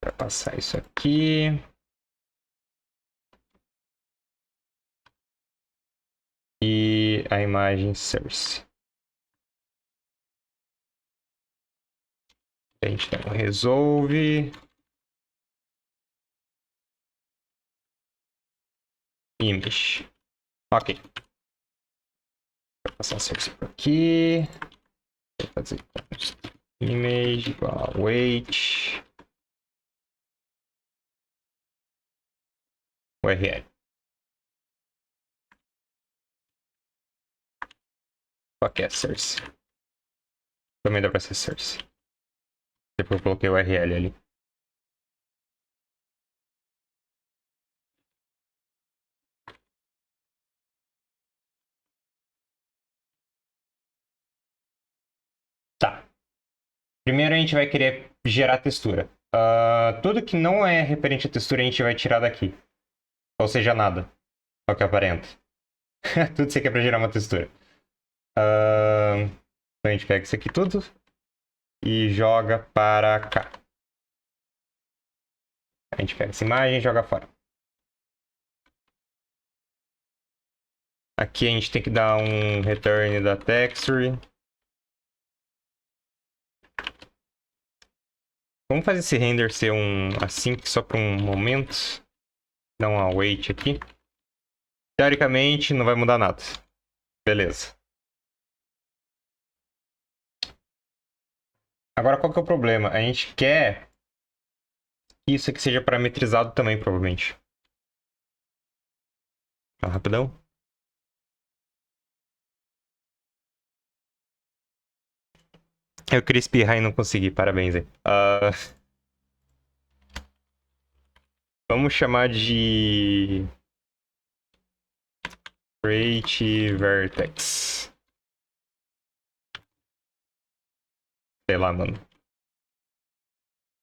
Vai passar isso aqui. E a imagem source. A gente tem um resolve. image. Ok. Vou passar source por aqui. Vou fazer image igual a weight URL. Ok, é source. Também dá pra ser source. Depois eu coloquei o URL ali. Tá. Primeiro a gente vai querer gerar textura. Tudo que não é referente à textura a gente vai tirar daqui. Ou seja, nada. É o que aparenta. Tudo isso aqui é pra gerar uma textura. Então a gente pega isso aqui tudo e joga para cá. A gente pega essa imagem e joga fora. Aqui a gente tem que dar um return da texture. Vamos fazer esse render ser um async só por um momento. Dar um await aqui. Teoricamente não vai mudar nada. Beleza. Agora qual que é o problema? A gente quer que isso aqui seja parametrizado também, provavelmente. Rapidão. Eu queria espirrar e não consegui, parabéns aí. Vamos chamar de create vertex. Sei lá, mano.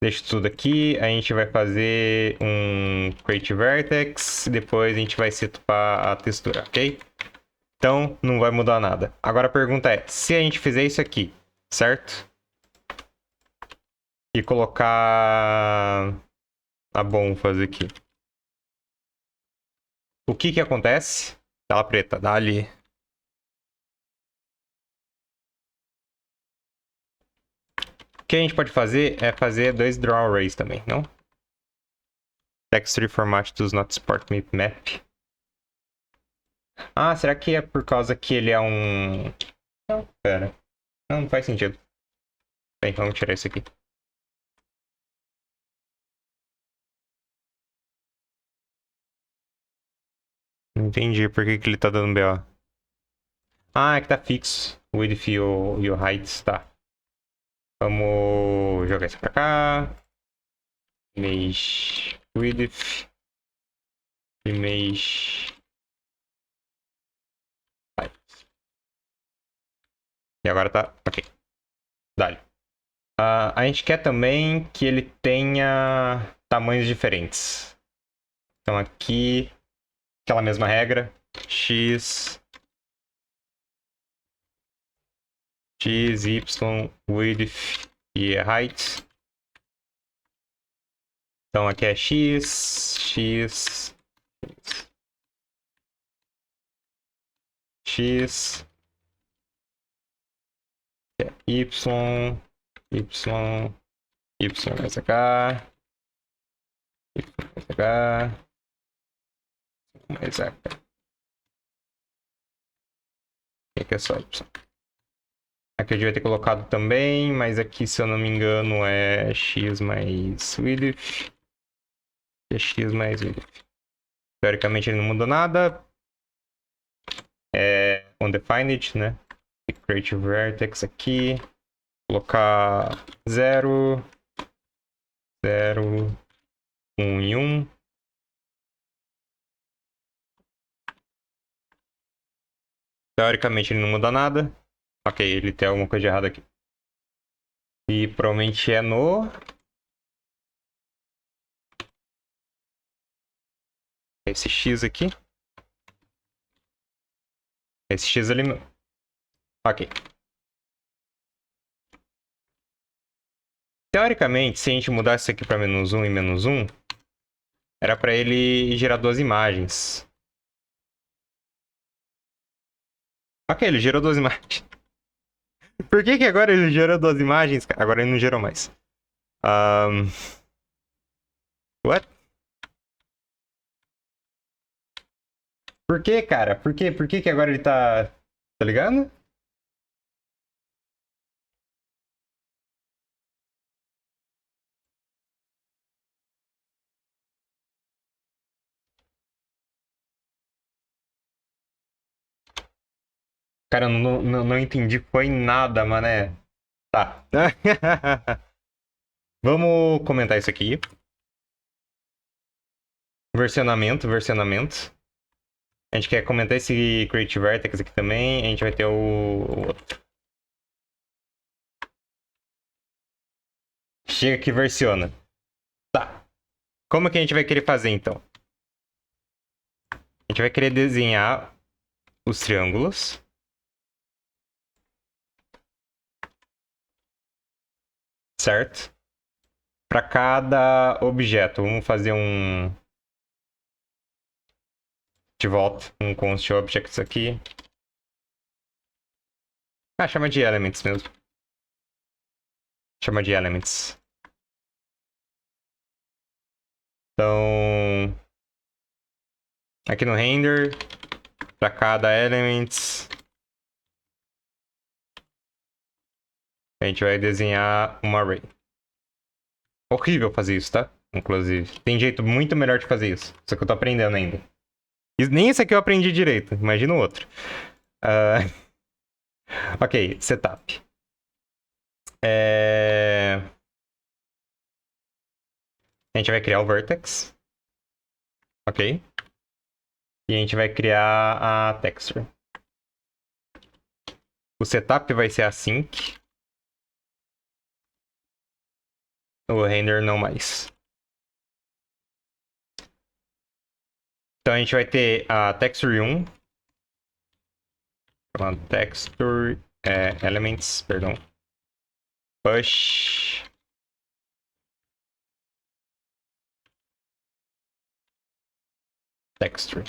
Deixa tudo aqui, a gente vai fazer um create vertex, depois a gente vai setuar a textura, ok? Então, não vai mudar nada. Agora a pergunta é, se a gente fizer isso aqui, certo? E colocar a fazer aqui. O que que acontece? Tela preta, dá ali. O que a gente pode fazer é fazer 2 draw arrays também, não? Texture format does not support map. Ah, será que é por causa que ele é um... Não, pera. Não faz sentido. Bem, vamos tirar isso aqui. Não entendi por que ele tá dando BO. Ah, é que tá fixo. O width e o height, tá. Vamos jogar isso pra cá. Image width. Image height. E agora tá... Ok. Dá-lhe. A gente quer também que ele tenha tamanhos diferentes. Então aqui, aquela mesma regra. X, Y, width e height. Então aqui é X, X, X, Y, Y, Y mais H, Y mais H, mais H. Aqui é só Y. Aqui eu devia ter colocado também, mas aqui, se eu não me engano, é X mais width. E é X mais width. Teoricamente ele não mudou nada. É undefined, né? E create vertex aqui. Colocar 0, 0, 1 e 1. Teoricamente ele não muda nada. Ok, ele tem alguma coisa de errado aqui. E provavelmente é no... Esse X aqui. Esse X ali... Ok. Teoricamente, se a gente mudasse isso aqui para -1 e -1, era para ele gerar 2 imagens. Ok, ele gerou 2 imagens. Por que que agora ele gerou 2 imagens? Agora ele não gerou mais. What? Por que, cara? Por quê? Por que que agora ele tá... Tá ligado? Cara, eu não entendi foi nada, mané. Tá. Vamos comentar isso aqui. Versionamento. A gente quer comentar esse Create Vertex aqui também. A gente vai ter o outro. Chega que versiona. Tá. Como que a gente vai querer fazer, então? A gente vai querer desenhar os triângulos. Certo? Para cada objeto. Vamos fazer um... De volta. Um const objects aqui. Ah, chama de elements mesmo. Chama de elements. Então... Aqui no render, para cada elements, a gente vai desenhar uma array. Horrível fazer isso, tá? Inclusive. Tem jeito muito melhor de fazer isso. Só que eu tô aprendendo ainda. Nem isso aqui eu aprendi direito. Imagina o outro. Ok, setup. A gente vai criar o vertex. Ok. E a gente vai criar a texture. O setup vai ser async. O render não mais. Então a gente vai ter a texture 1. Texture elements, perdão. Push. Texture.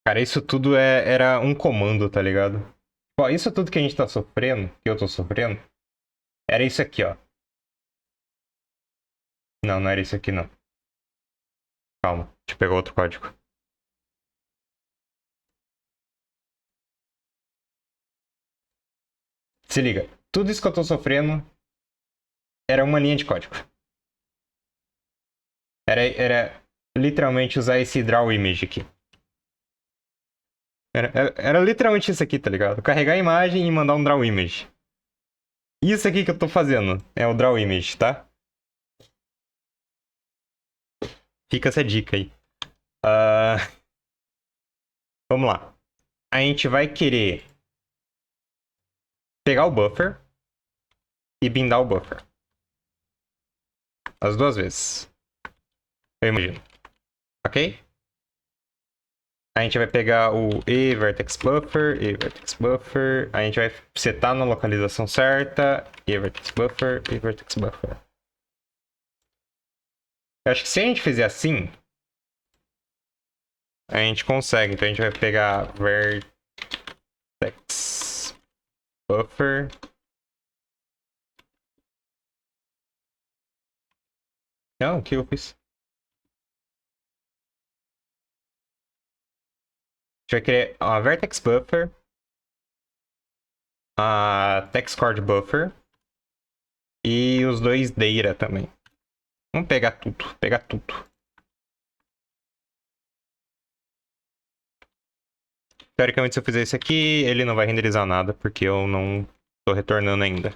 Cara, isso tudo era um comando, tá ligado? Ó, isso tudo que a gente tá sofrendo, que eu tô sofrendo, era isso aqui, ó. Não, não era isso aqui, não. Calma, deixa eu pegar outro código. Se liga, tudo isso que eu tô sofrendo era uma linha de código. Era literalmente usar esse draw image aqui. Era literalmente isso aqui, tá ligado? Carregar a imagem e mandar um draw image. Isso aqui que eu tô fazendo é o draw image, tá? Fica essa dica aí. Vamos lá. A gente vai querer pegar o buffer e bindar o buffer. As duas vezes. Eu imagino. Ok? A gente vai pegar o e-vertex buffer, a gente vai setar na localização certa, e-vertex buffer. Eu acho que se a gente fizer assim, a gente consegue. Então a gente vai pegar vertex buffer. Não, o que eu fiz? A gente vai querer a vertex buffer, a textcord buffer e os dois data também. Vamos pegar tudo. Teoricamente, se eu fizer isso aqui, ele não vai renderizar nada, porque eu não tô retornando ainda.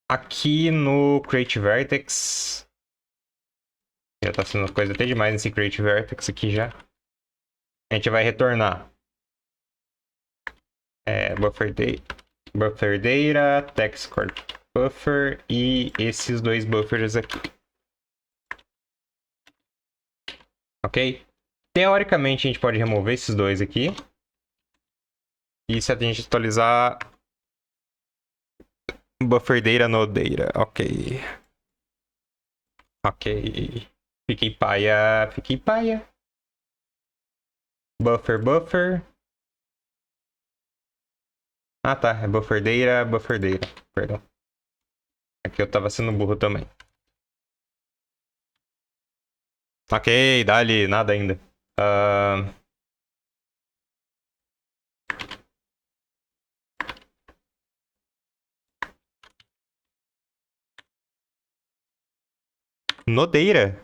Aqui no Create Vertex, já tá sendo coisa até demais nesse Create Vertex aqui já. A gente vai retornar buffer data, textcord buffer e esses dois buffers aqui. Ok? Teoricamente, a gente pode remover esses dois aqui. E se a gente atualizar buffer data no data, ok. Ok. Fiquei paia. Buffer, buffer. Ah, tá. É bufferdeira, bufferdeira. Perdão. Aqui eu tava sendo burro também. Ok, dá-lhe nada ainda. Ah, Nodeira?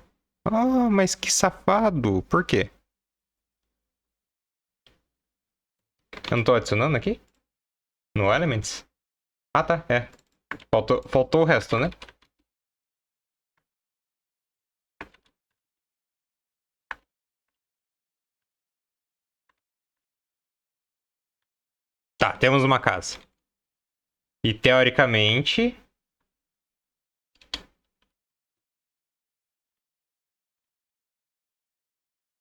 Ah, mas que safado. Por quê? Eu não tô adicionando aqui? No Elements? Ah, tá. É. Faltou o resto, né? Tá, temos uma casa. E teoricamente.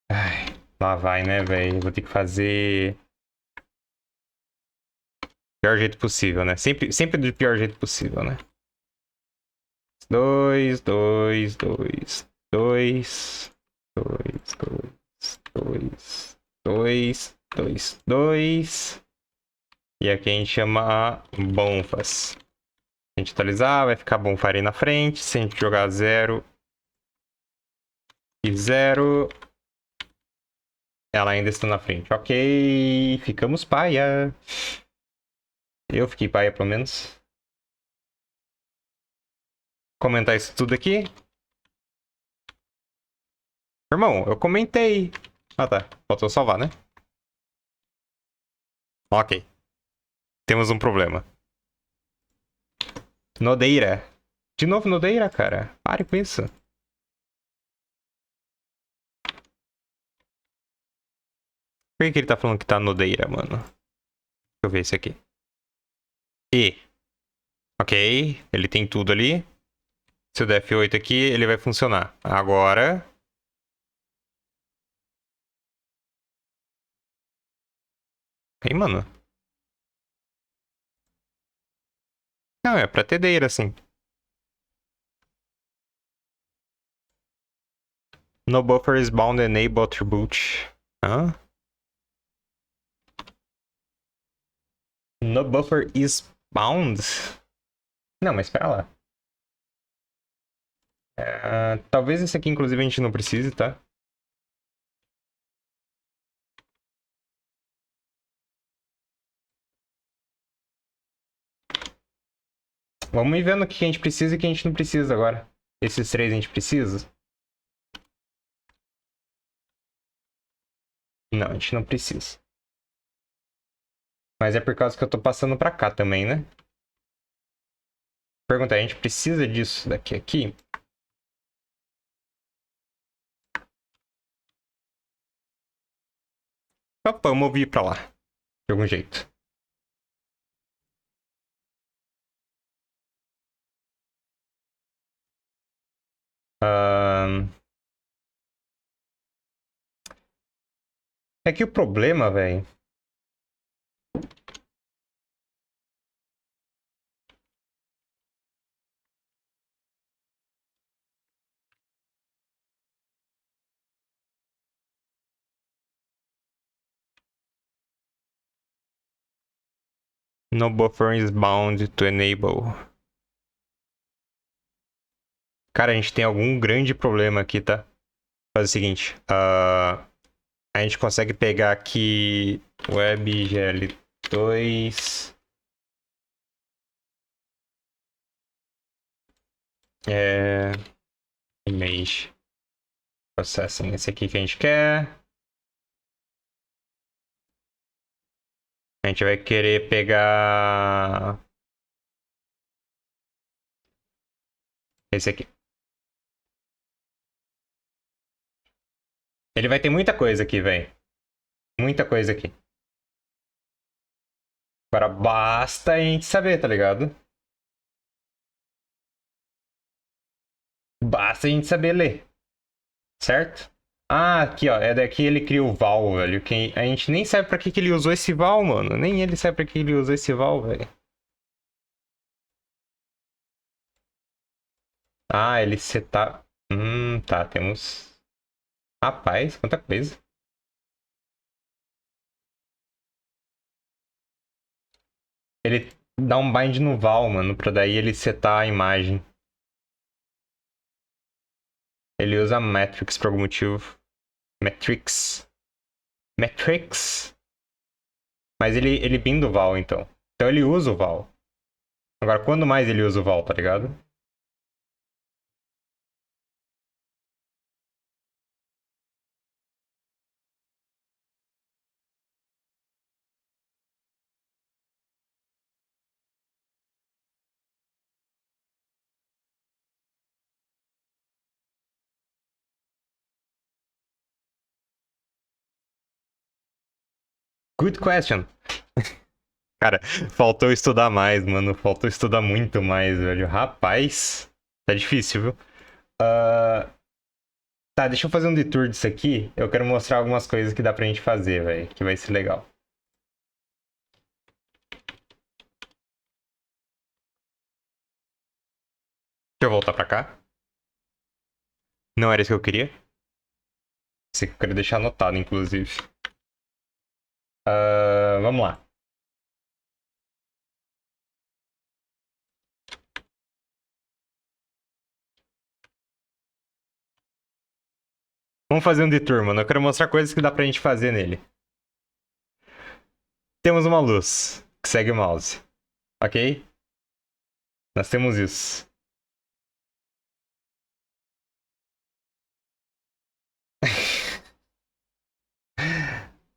Ai, lá vai, né, velho? Vou ter que fazer. Pior jeito possível, né? Sempre do pior jeito possível, né? Dois, dois, dois, dois, dois, dois, dois, dois, dois. E aqui a gente chama Bonfas. Se a gente atualizar, vai ficar Bonfire aí na frente. Se a gente jogar 0 e 0, ela ainda está na frente. Ok, ficamos paia. Eu fiquei paia, pelo menos. Comentar isso tudo aqui. Irmão, eu comentei. Ah, tá. Faltou salvar, né? Ok. Temos um problema. Nodeira. De novo Nodeira, cara. Pare com isso. Por que ele tá falando que tá Nodeira, mano? Deixa eu ver esse aqui. E. Ok. Ele tem tudo ali. Se eu der F8 aqui, ele vai funcionar. Agora. Ei, mano. Não, é pra tedeira, assim. No buffer is bound enable attribute. Hã? No buffer is bound? Não, mas espera lá. Talvez esse aqui, inclusive, a gente não precise, tá? Vamos ir vendo o que a gente precisa e o que a gente não precisa agora. Esses três a gente precisa? Não, a gente não precisa. Mas é por causa que eu tô passando pra cá também, né? Pergunta, a gente precisa disso daqui aqui? Opa, eu movi pra lá. De algum jeito. Ahn, É que o problema, velho. No buffer is bound to enable. Cara, a gente tem algum grande problema aqui, tá? Faz o seguinte. A gente consegue pegar aqui WebGL2. Image. Processing. Esse aqui que a gente quer. A gente vai querer pegar esse aqui. Ele vai ter muita coisa aqui, velho. Muita coisa aqui. Agora basta a gente saber, tá ligado? Basta a gente saber ler. Certo? Ah, aqui, ó. É daqui ele cria o val, velho. A gente nem sabe pra que ele usou esse val, mano. Nem ele sabe pra que ele usou esse val, velho. Ah, ele setar. Tá. Temos. Rapaz, quanta coisa. Ele dá um bind no val, mano, pra daí ele setar a imagem. Ele usa Matrix por algum motivo. Matrix. Matrix. Mas ele binda o val, então. Então ele usa o val. Agora, quando mais ele usa o val, tá ligado? Good question. Cara, faltou estudar mais, mano. Faltou estudar muito mais, velho. Rapaz, tá difícil, viu? Ah, tá, deixa eu fazer um detour disso aqui. Eu quero mostrar algumas coisas que dá pra gente fazer, velho. Que vai ser legal. Deixa eu voltar pra cá. Não era isso que eu queria. Isso aqui eu queria deixar anotado, inclusive. Vamos lá. Vamos fazer um detour, mano. Eu quero mostrar coisas que dá pra gente fazer nele. Temos uma luz que segue o mouse. Ok? Nós temos isso.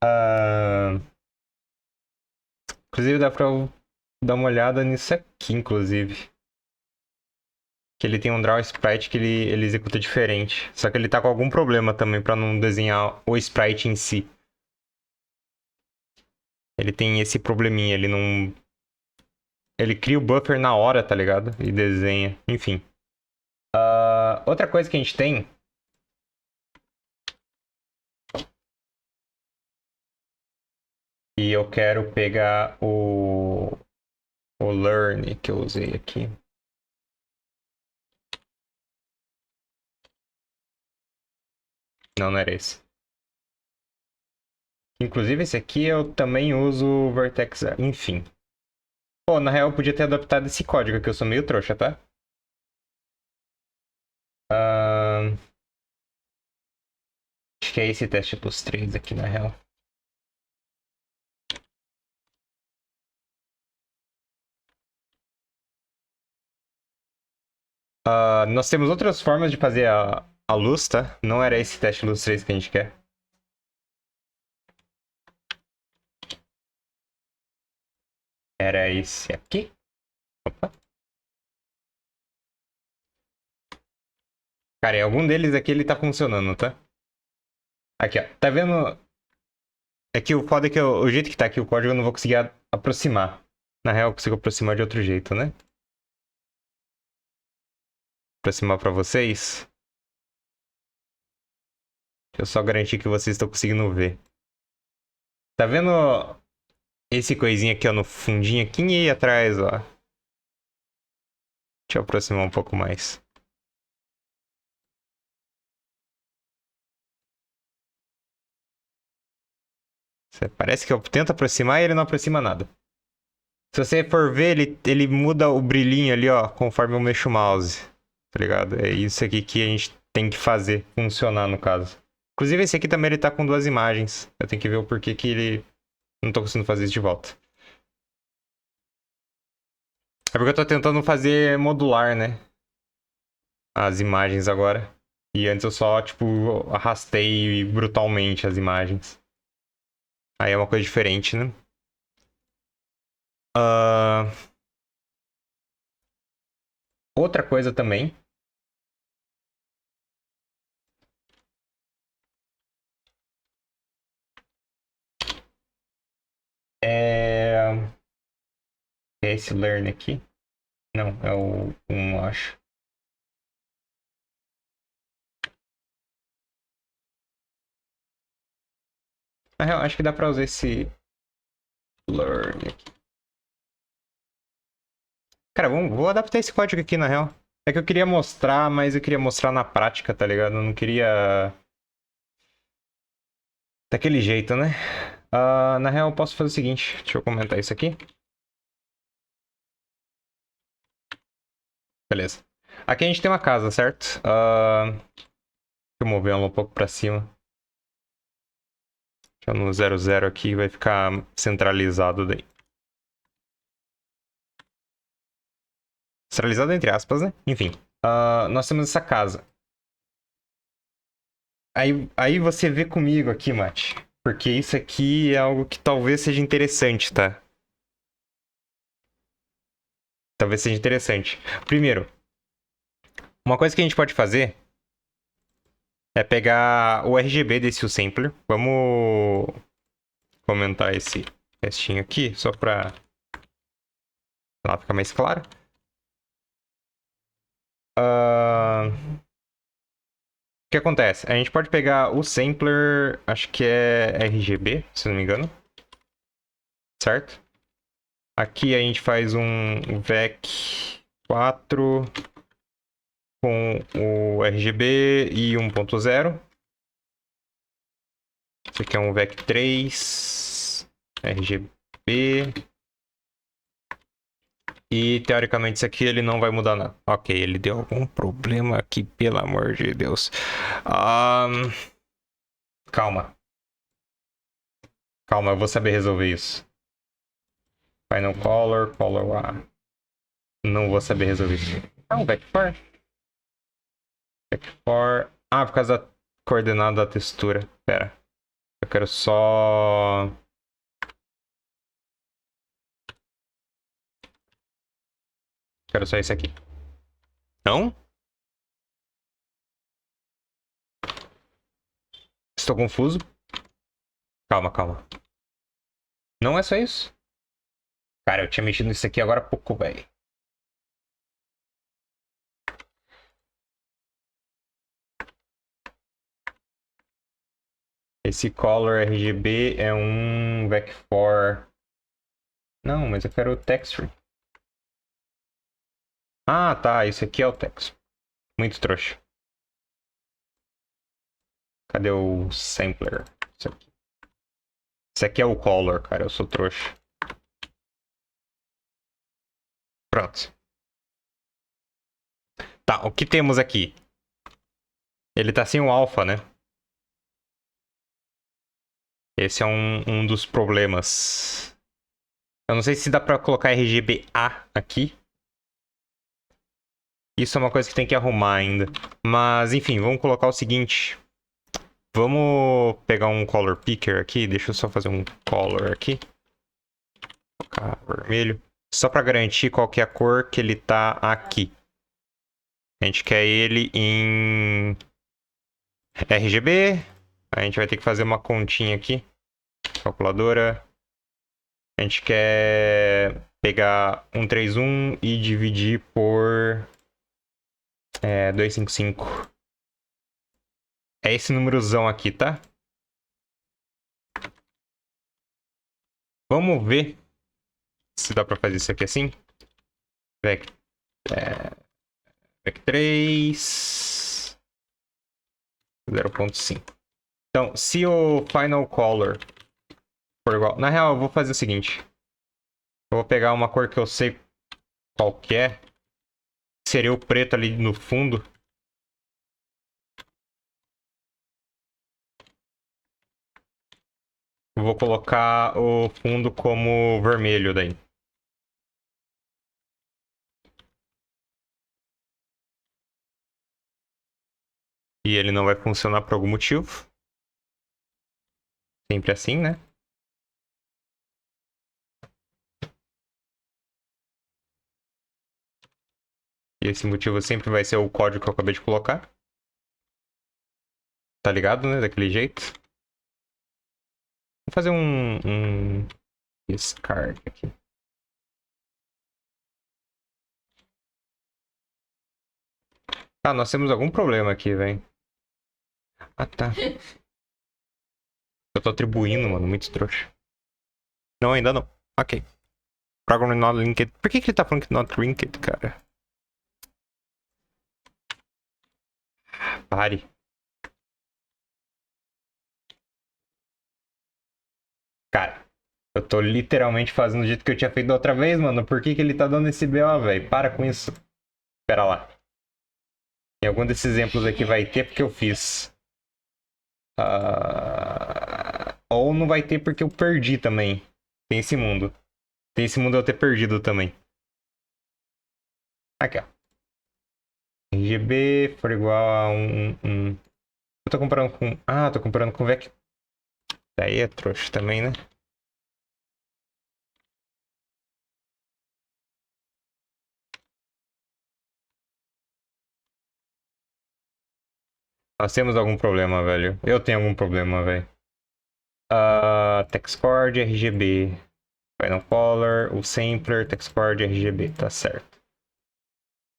Ah, inclusive dá pra eu dar uma olhada nisso aqui, inclusive. Que ele tem um draw sprite que ele executa diferente. Só que ele tá com algum problema também pra não desenhar o sprite em si. Ele tem esse probleminha, ele não. Ele cria o buffer na hora, tá ligado? E desenha. Enfim. Outra coisa que a gente tem. E eu quero pegar o learn que eu usei aqui. Não, não era esse. Inclusive, esse aqui eu também uso o Vertex. Enfim. Pô, na real, eu podia ter adaptado esse código aqui, eu sou meio trouxa, tá? Acho que é esse teste plus 3 aqui, na real. Nós temos outras formas de fazer a luz, tá? Não era esse teste luz 3 que a gente quer. Era esse aqui. Opa. Cara, em algum deles aqui ele tá funcionando, tá? Aqui, ó. Tá vendo? É que o foda é que o jeito que tá aqui o código eu não vou conseguir aproximar. Na real, eu consigo aproximar de outro jeito, né? Aproximar pra vocês. Deixa eu só garantir que vocês estão conseguindo ver. Tá vendo esse coisinha aqui, ó, no fundinho aqui e aí atrás, ó? Deixa eu aproximar um pouco mais. Parece que eu tento aproximar e ele não aproxima nada. Se você for ver, ele muda o brilhinho ali, ó, conforme eu mexo o mouse. Tá ligado? É isso aqui que a gente tem que fazer funcionar, no caso. Inclusive, esse aqui também ele tá com duas imagens. Eu tenho que ver o porquê que ele... Não tô conseguindo fazer isso de volta. É porque eu tô tentando fazer modular, né? As imagens agora. E antes eu só, tipo, arrastei brutalmente as imagens. Aí é uma coisa diferente, né? Ah, outra coisa também. É... É esse learn aqui. Não, é o 1, acho. Na real, acho que dá pra usar esse learn aqui. Cara, vou adaptar esse código aqui, na real. É que eu queria mostrar, mas eu queria mostrar na prática, tá ligado? Eu não queria... Daquele jeito, né? Na real, eu posso fazer o seguinte. Deixa eu comentar isso aqui. Beleza. Aqui a gente tem uma casa, certo? Deixa eu mover ela um pouco pra cima. Deixa eu no 00 aqui, vai ficar centralizado daí. Centralizado entre aspas, né? Enfim. Nós temos essa casa. Aí você vê comigo aqui, Mate. Porque isso aqui é algo que talvez seja interessante, tá? Talvez seja interessante. Primeiro, uma coisa que a gente pode fazer é pegar o RGB desse sampler. Vamos comentar esse restinho aqui, só pra lá ficar mais claro. O que acontece? A gente pode pegar o sampler, acho que é RGB, se não me engano. Certo? Aqui a gente faz um VEC 4 com o RGB e 1.0. Esse aqui é um VEC 3, RGB. E teoricamente isso aqui ele não vai mudar nada. Ok, ele deu algum problema aqui, pelo amor de Deus. Calma. Calma, eu vou saber resolver isso. Final color A. Não vou saber resolver isso. Ah, um vector. Vector. Ah, por causa da coordenada da textura. Pera. Eu quero só... Quero só esse aqui. Não? Estou confuso. Calma, calma. Não é só isso? Cara, eu tinha mexido nisso aqui agora há pouco, velho. Esse color RGB é um vec4. Não, mas eu quero o texture. Ah, tá. Isso aqui é o texture. Muito trouxa. Cadê o sampler? Isso aqui. Isso aqui é o color, cara. Eu sou trouxa. Pronto. Tá, o que temos aqui? Ele tá sem o alpha, né? Esse é um dos problemas. Eu não sei se dá pra colocar RGBA aqui. Isso é uma coisa que tem que arrumar ainda. Mas, enfim, vamos colocar o seguinte. Vamos pegar um color picker aqui. Deixa eu só fazer um color aqui. Colocar vermelho. Só pra garantir qual que é a cor que ele tá aqui. A gente quer ele em RGB. A gente vai ter que fazer uma continha aqui. Calculadora. A gente quer pegar 131 e dividir por 255. É esse númerozão aqui, tá? Vamos ver se dá pra fazer isso aqui assim. Vec 3 0.5. Então, se o final color for igual... Na real, eu vou fazer o seguinte. Eu vou pegar uma cor que eu sei qual que é. Seria o preto ali no fundo. Eu vou colocar o fundo como vermelho daí. E ele não vai funcionar por algum motivo. Sempre assim, né? E esse motivo sempre vai ser o código que eu acabei de colocar. Tá ligado, né? Daquele jeito. Vou fazer um discard aqui. Tá, nós temos algum problema aqui, velho. Ah, tá. Eu tô atribuindo, mano. Muito trouxa. Não, ainda não. Ok. Program not linked. Por que ele tá falando que not linked, cara? Pare. Cara, eu tô literalmente fazendo do jeito que eu tinha feito da outra vez, mano. Por que ele tá dando esse BO, velho? Para com isso. Pera lá. Em algum desses exemplos aqui vai ter porque eu fiz. Ou não vai ter porque eu perdi também. Tem esse mundo. Tem esse mundo eu ter perdido também. Aqui, ó. RGB for igual a Eu tô comparando com... Ah, tô comparando com VEC. Daí é trouxa também, né? Nós temos algum problema, velho. Eu tenho algum problema, velho. TextCord RGB. Final Color, o Sampler, TextCord RGB, tá certo.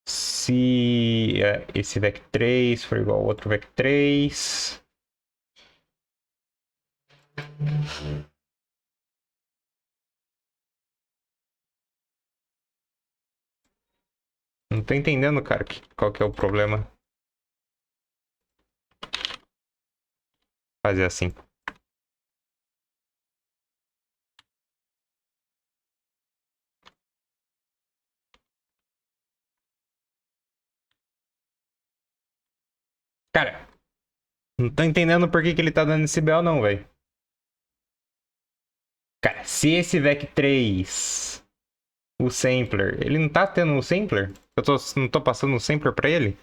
Se esse VEC3 for igual ao outro VEC3... Não tô entendendo, cara, qual que é o problema. Fazer assim. Cara, não tô entendendo por que ele tá dando esse BO não, velho. Cara, se esse VEC3, o Sampler, ele não tá tendo o Sampler? Não tô passando o Sampler pra ele?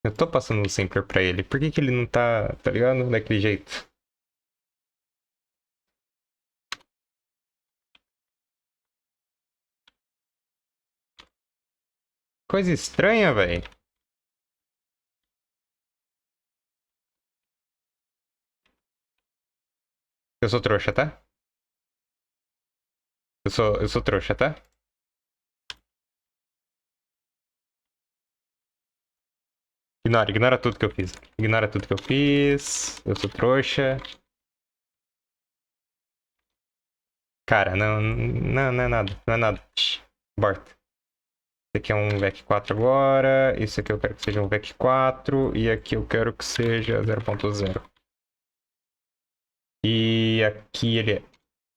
Eu tô passando o Sampler pra ele. Por que ele não tá ligado? Daquele jeito. Coisa estranha, velho. Eu sou trouxa, tá? Eu sou trouxa, tá? Ignora tudo que eu fiz. Ignora tudo que eu fiz. Eu sou trouxa. Cara, não é nada. Não é nada. Borta. Esse aqui é um VEC4 agora. Isso aqui eu quero que seja um VEC4. E aqui eu quero que seja 0.0. E aqui ele é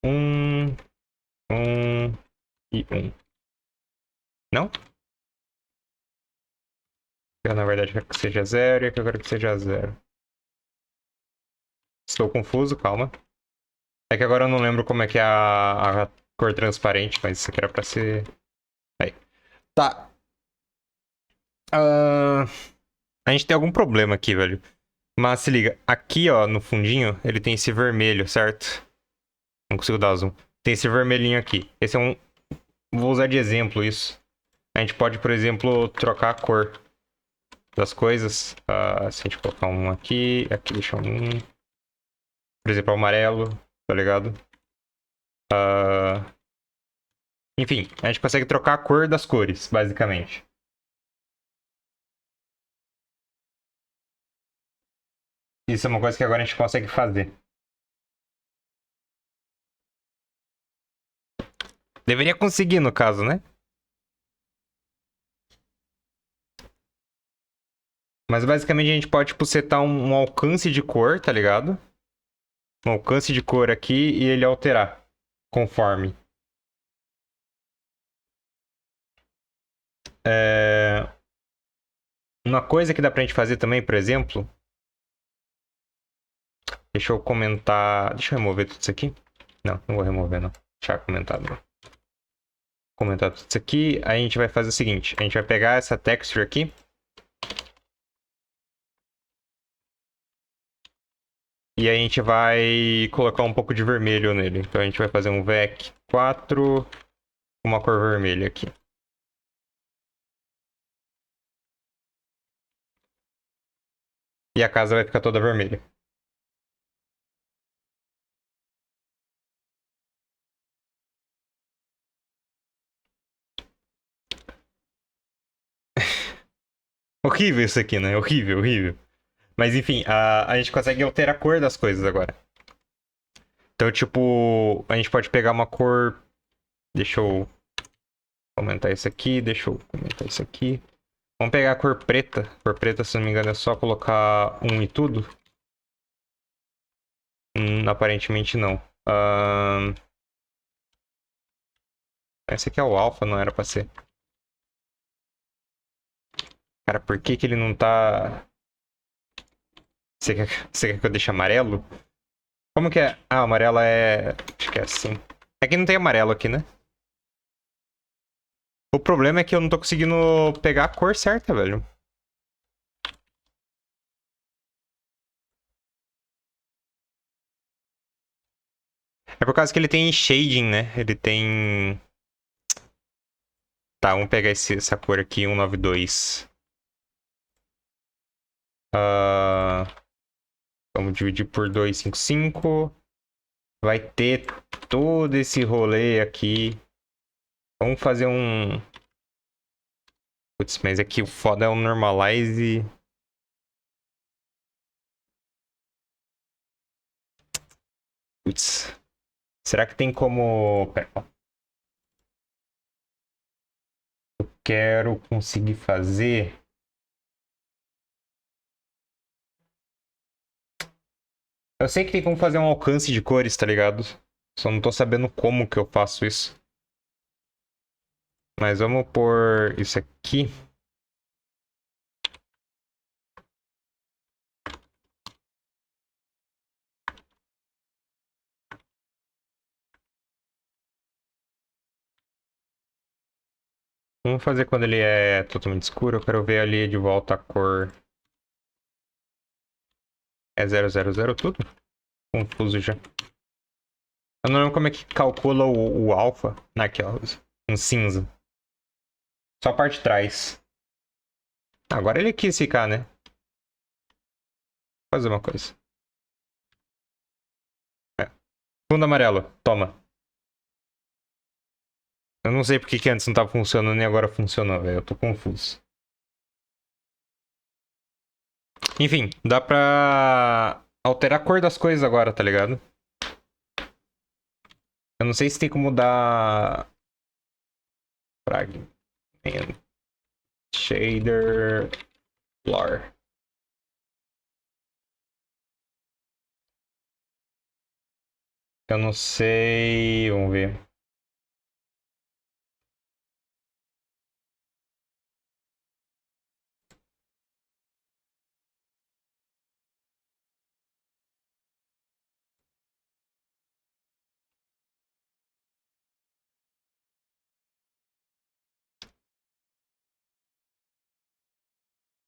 1, 1 e 1. Não? Eu, na verdade, quero que seja 0 e aqui eu quero que seja 0. Estou confuso, calma. É que agora eu não lembro como é que é a cor transparente, mas isso aqui era pra ser... Aí. Tá. A gente tem algum problema aqui, velho. Mas se liga, aqui ó, no fundinho, ele tem esse vermelho, certo? Não consigo dar zoom. Tem esse vermelhinho aqui. Esse é um... Vou usar de exemplo isso. A gente pode, por exemplo, trocar a cor das coisas. Se a gente colocar um aqui deixa um... Por exemplo, amarelo, tá ligado? Enfim, a gente consegue trocar a cor das cores, basicamente. Isso é uma coisa que agora a gente consegue fazer. Deveria conseguir, no caso, né? Mas basicamente a gente pode, tipo, setar um alcance de cor, tá ligado? Um alcance de cor aqui e ele alterar conforme. Uma coisa que dá pra gente fazer também, por exemplo. Deixa eu comentar. Deixa eu remover tudo isso aqui. Não vou remover, não. Deixar comentado. Comentar tudo isso aqui. Aí a gente vai fazer o seguinte: a gente vai pegar essa texture aqui. E aí a gente vai colocar um pouco de vermelho nele. Então a gente vai fazer um VEC 4 com uma cor vermelha aqui. E a casa vai ficar toda vermelha. Horrível isso aqui, né? Horrível, horrível. Mas enfim, a gente consegue alterar a cor das coisas agora. Então, tipo, a gente pode pegar uma cor. Deixa eu aumentar isso aqui, deixa eu aumentar isso aqui. Vamos pegar a cor preta. A cor preta, se não me engano, é só colocar um e tudo. Aparentemente não. Esse aqui é o alfa, não era pra ser. Cara, por que que ele não tá... Você quer que eu deixe amarelo? Como que é? Ah, amarelo é... Acho que é assim. É que não tem amarelo aqui, né? O problema é que eu não tô conseguindo pegar a cor certa, velho. É por causa que ele tem shading, né? Ele tem... Tá, vamos pegar essa cor aqui, 192. Ah, vamos dividir por 255. Vai ter todo esse rolê aqui. Vamos fazer um... Putz, mas aqui o foda é o normalize. Putz. Será que tem como... Pera, ó. Eu quero conseguir fazer... Eu sei que tem como fazer um alcance de cores, tá ligado? Só não tô sabendo como que eu faço isso. Mas vamos pôr isso aqui. Vamos fazer quando ele é totalmente escuro. Eu quero ver ali de volta a cor. É 000 tudo? Confuso já. Eu não lembro como é que calcula o alfa. Aqui, ó. Um cinza. Só a parte de trás. Agora ele quis ficar, né? Vou fazer uma coisa. É. Fundo amarelo. Toma. Eu não sei porque que antes não tava funcionando e agora funcionou, velho. Eu tô confuso. Enfim, dá pra alterar a cor das coisas agora, tá ligado? Eu não sei se tem como mudar. Fragment. Shader. Blur. Eu não sei. Vamos ver.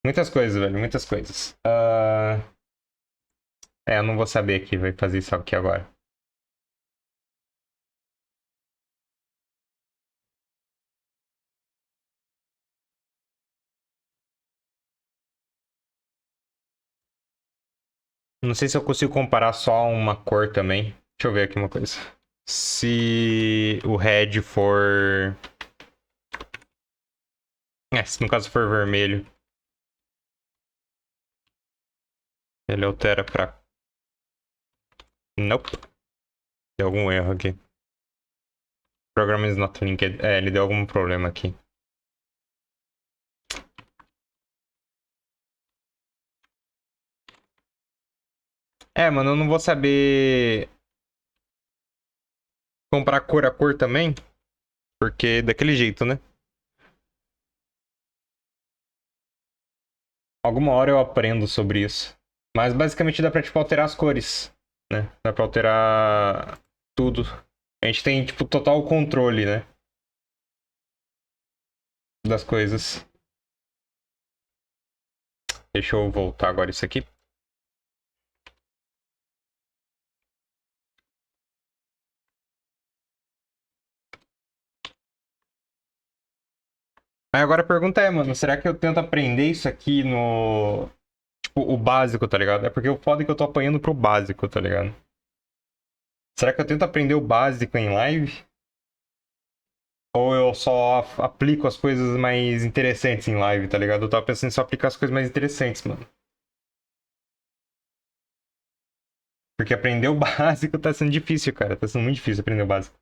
Muitas coisas, velho. Muitas coisas. É, eu não vou saber aqui. Vai fazer isso aqui agora. Não sei se eu consigo comparar só uma cor também. Deixa eu ver aqui uma coisa. Se o red for. É, se no caso for vermelho, ele altera pra. Nope. Deu algum erro aqui. Program is not linked. É, ele deu algum problema aqui. É, mano, eu não vou saber comprar cor a cor também. Porque daquele jeito, né? Alguma hora eu aprendo sobre isso. Mas basicamente dá pra, tipo, alterar as cores, né? Dá pra alterar tudo. A gente tem, tipo, total controle, né? Das coisas. Deixa eu voltar agora isso aqui. Aí agora a pergunta é, mano, será que eu tento aprender isso aqui no... Tipo, o básico, tá ligado? É porque o foda é que eu tô apanhando pro básico, tá ligado? Será que eu tento aprender o básico em live? Ou eu só aplico as coisas mais interessantes em live, tá ligado? Eu tava pensando em só aplicar as coisas mais interessantes, mano. Porque aprender o básico tá sendo difícil, cara. Tá sendo muito difícil aprender o básico.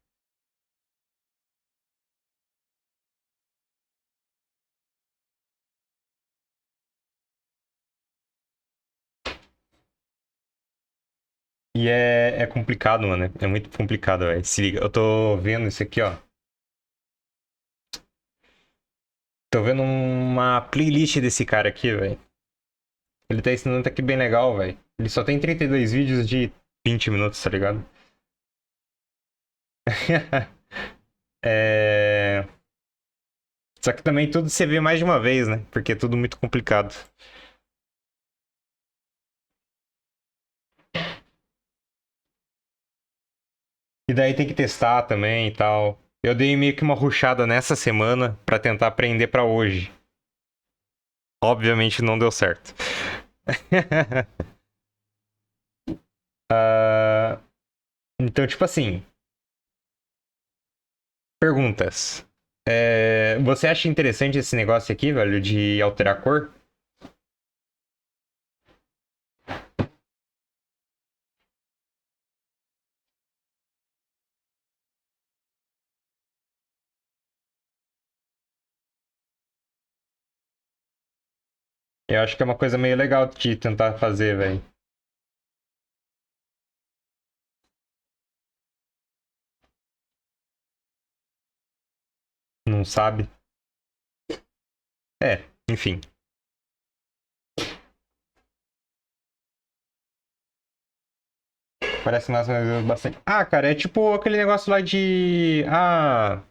E é complicado, mano. É muito complicado, velho. Se liga. Eu tô vendo isso aqui, ó. Tô vendo uma playlist desse cara aqui, velho. Ele tá ensinando até que bem legal, velho. Ele só tem 32 vídeos de 20 minutos, tá ligado? É... Só que também tudo você vê mais de uma vez, né? Porque é tudo muito complicado. E daí tem que testar também e tal. Eu dei meio que uma rushada nessa semana pra tentar aprender pra hoje. Obviamente não deu certo. Ah, então, tipo assim, perguntas. Você acha interessante esse negócio aqui, velho, de alterar a cor? Eu acho que é uma coisa meio legal de tentar fazer, velho. Não sabe? Enfim. Parece massa, mas bastante. Ah, cara, é tipo aquele negócio lá de. Ah,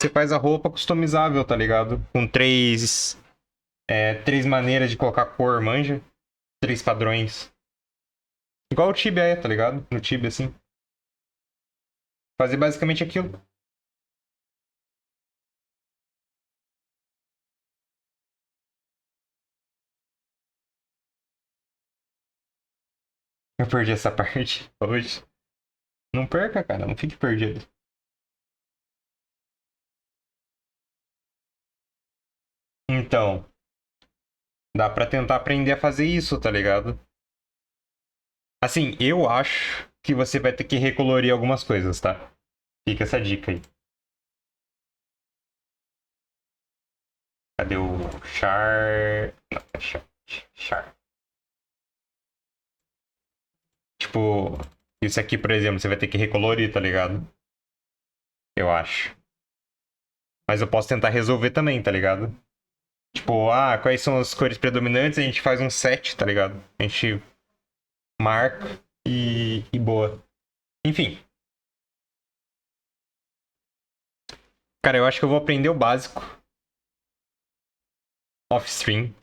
você faz a roupa customizável, tá ligado? Com três maneiras de colocar cor, manja? Três padrões. Igual o Tibia é, tá ligado? No Tibia, assim. Fazer basicamente aquilo. Eu perdi essa parte hoje. Não perca, cara. Não fique perdido. Então, dá pra tentar aprender a fazer isso, tá ligado? Assim, eu acho que você vai ter que recolorir algumas coisas, tá? Fica essa dica aí. Cadê o char? Não, é char. Tipo, isso aqui, por exemplo, você vai ter que recolorir, tá ligado? Eu acho. Mas eu posso tentar resolver também, tá ligado? Tipo, quais são as cores predominantes? A gente faz um set, tá ligado? A gente marca e boa. Enfim, cara, eu acho que eu vou aprender o básico, off-stream.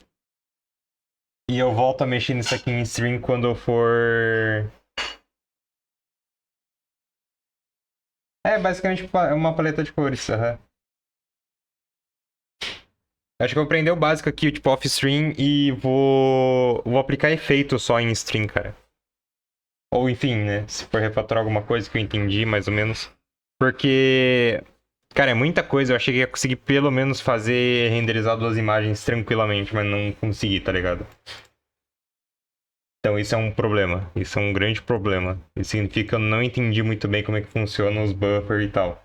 E eu volto a mexer nisso aqui em stream quando eu for. É basicamente uma paleta de cores. Aham. Acho que eu vou aprender o básico aqui, tipo off-stream, e vou aplicar efeito só em stream, cara. Ou enfim, né? Se for refatorar alguma coisa que eu entendi, mais ou menos. Porque, cara, é muita coisa. Eu achei que ia conseguir pelo menos fazer renderizar duas imagens tranquilamente, mas não consegui, tá ligado? Então isso é um problema. Isso é um grande problema. Isso significa que eu não entendi muito bem como é que funcionam os buffers e tal.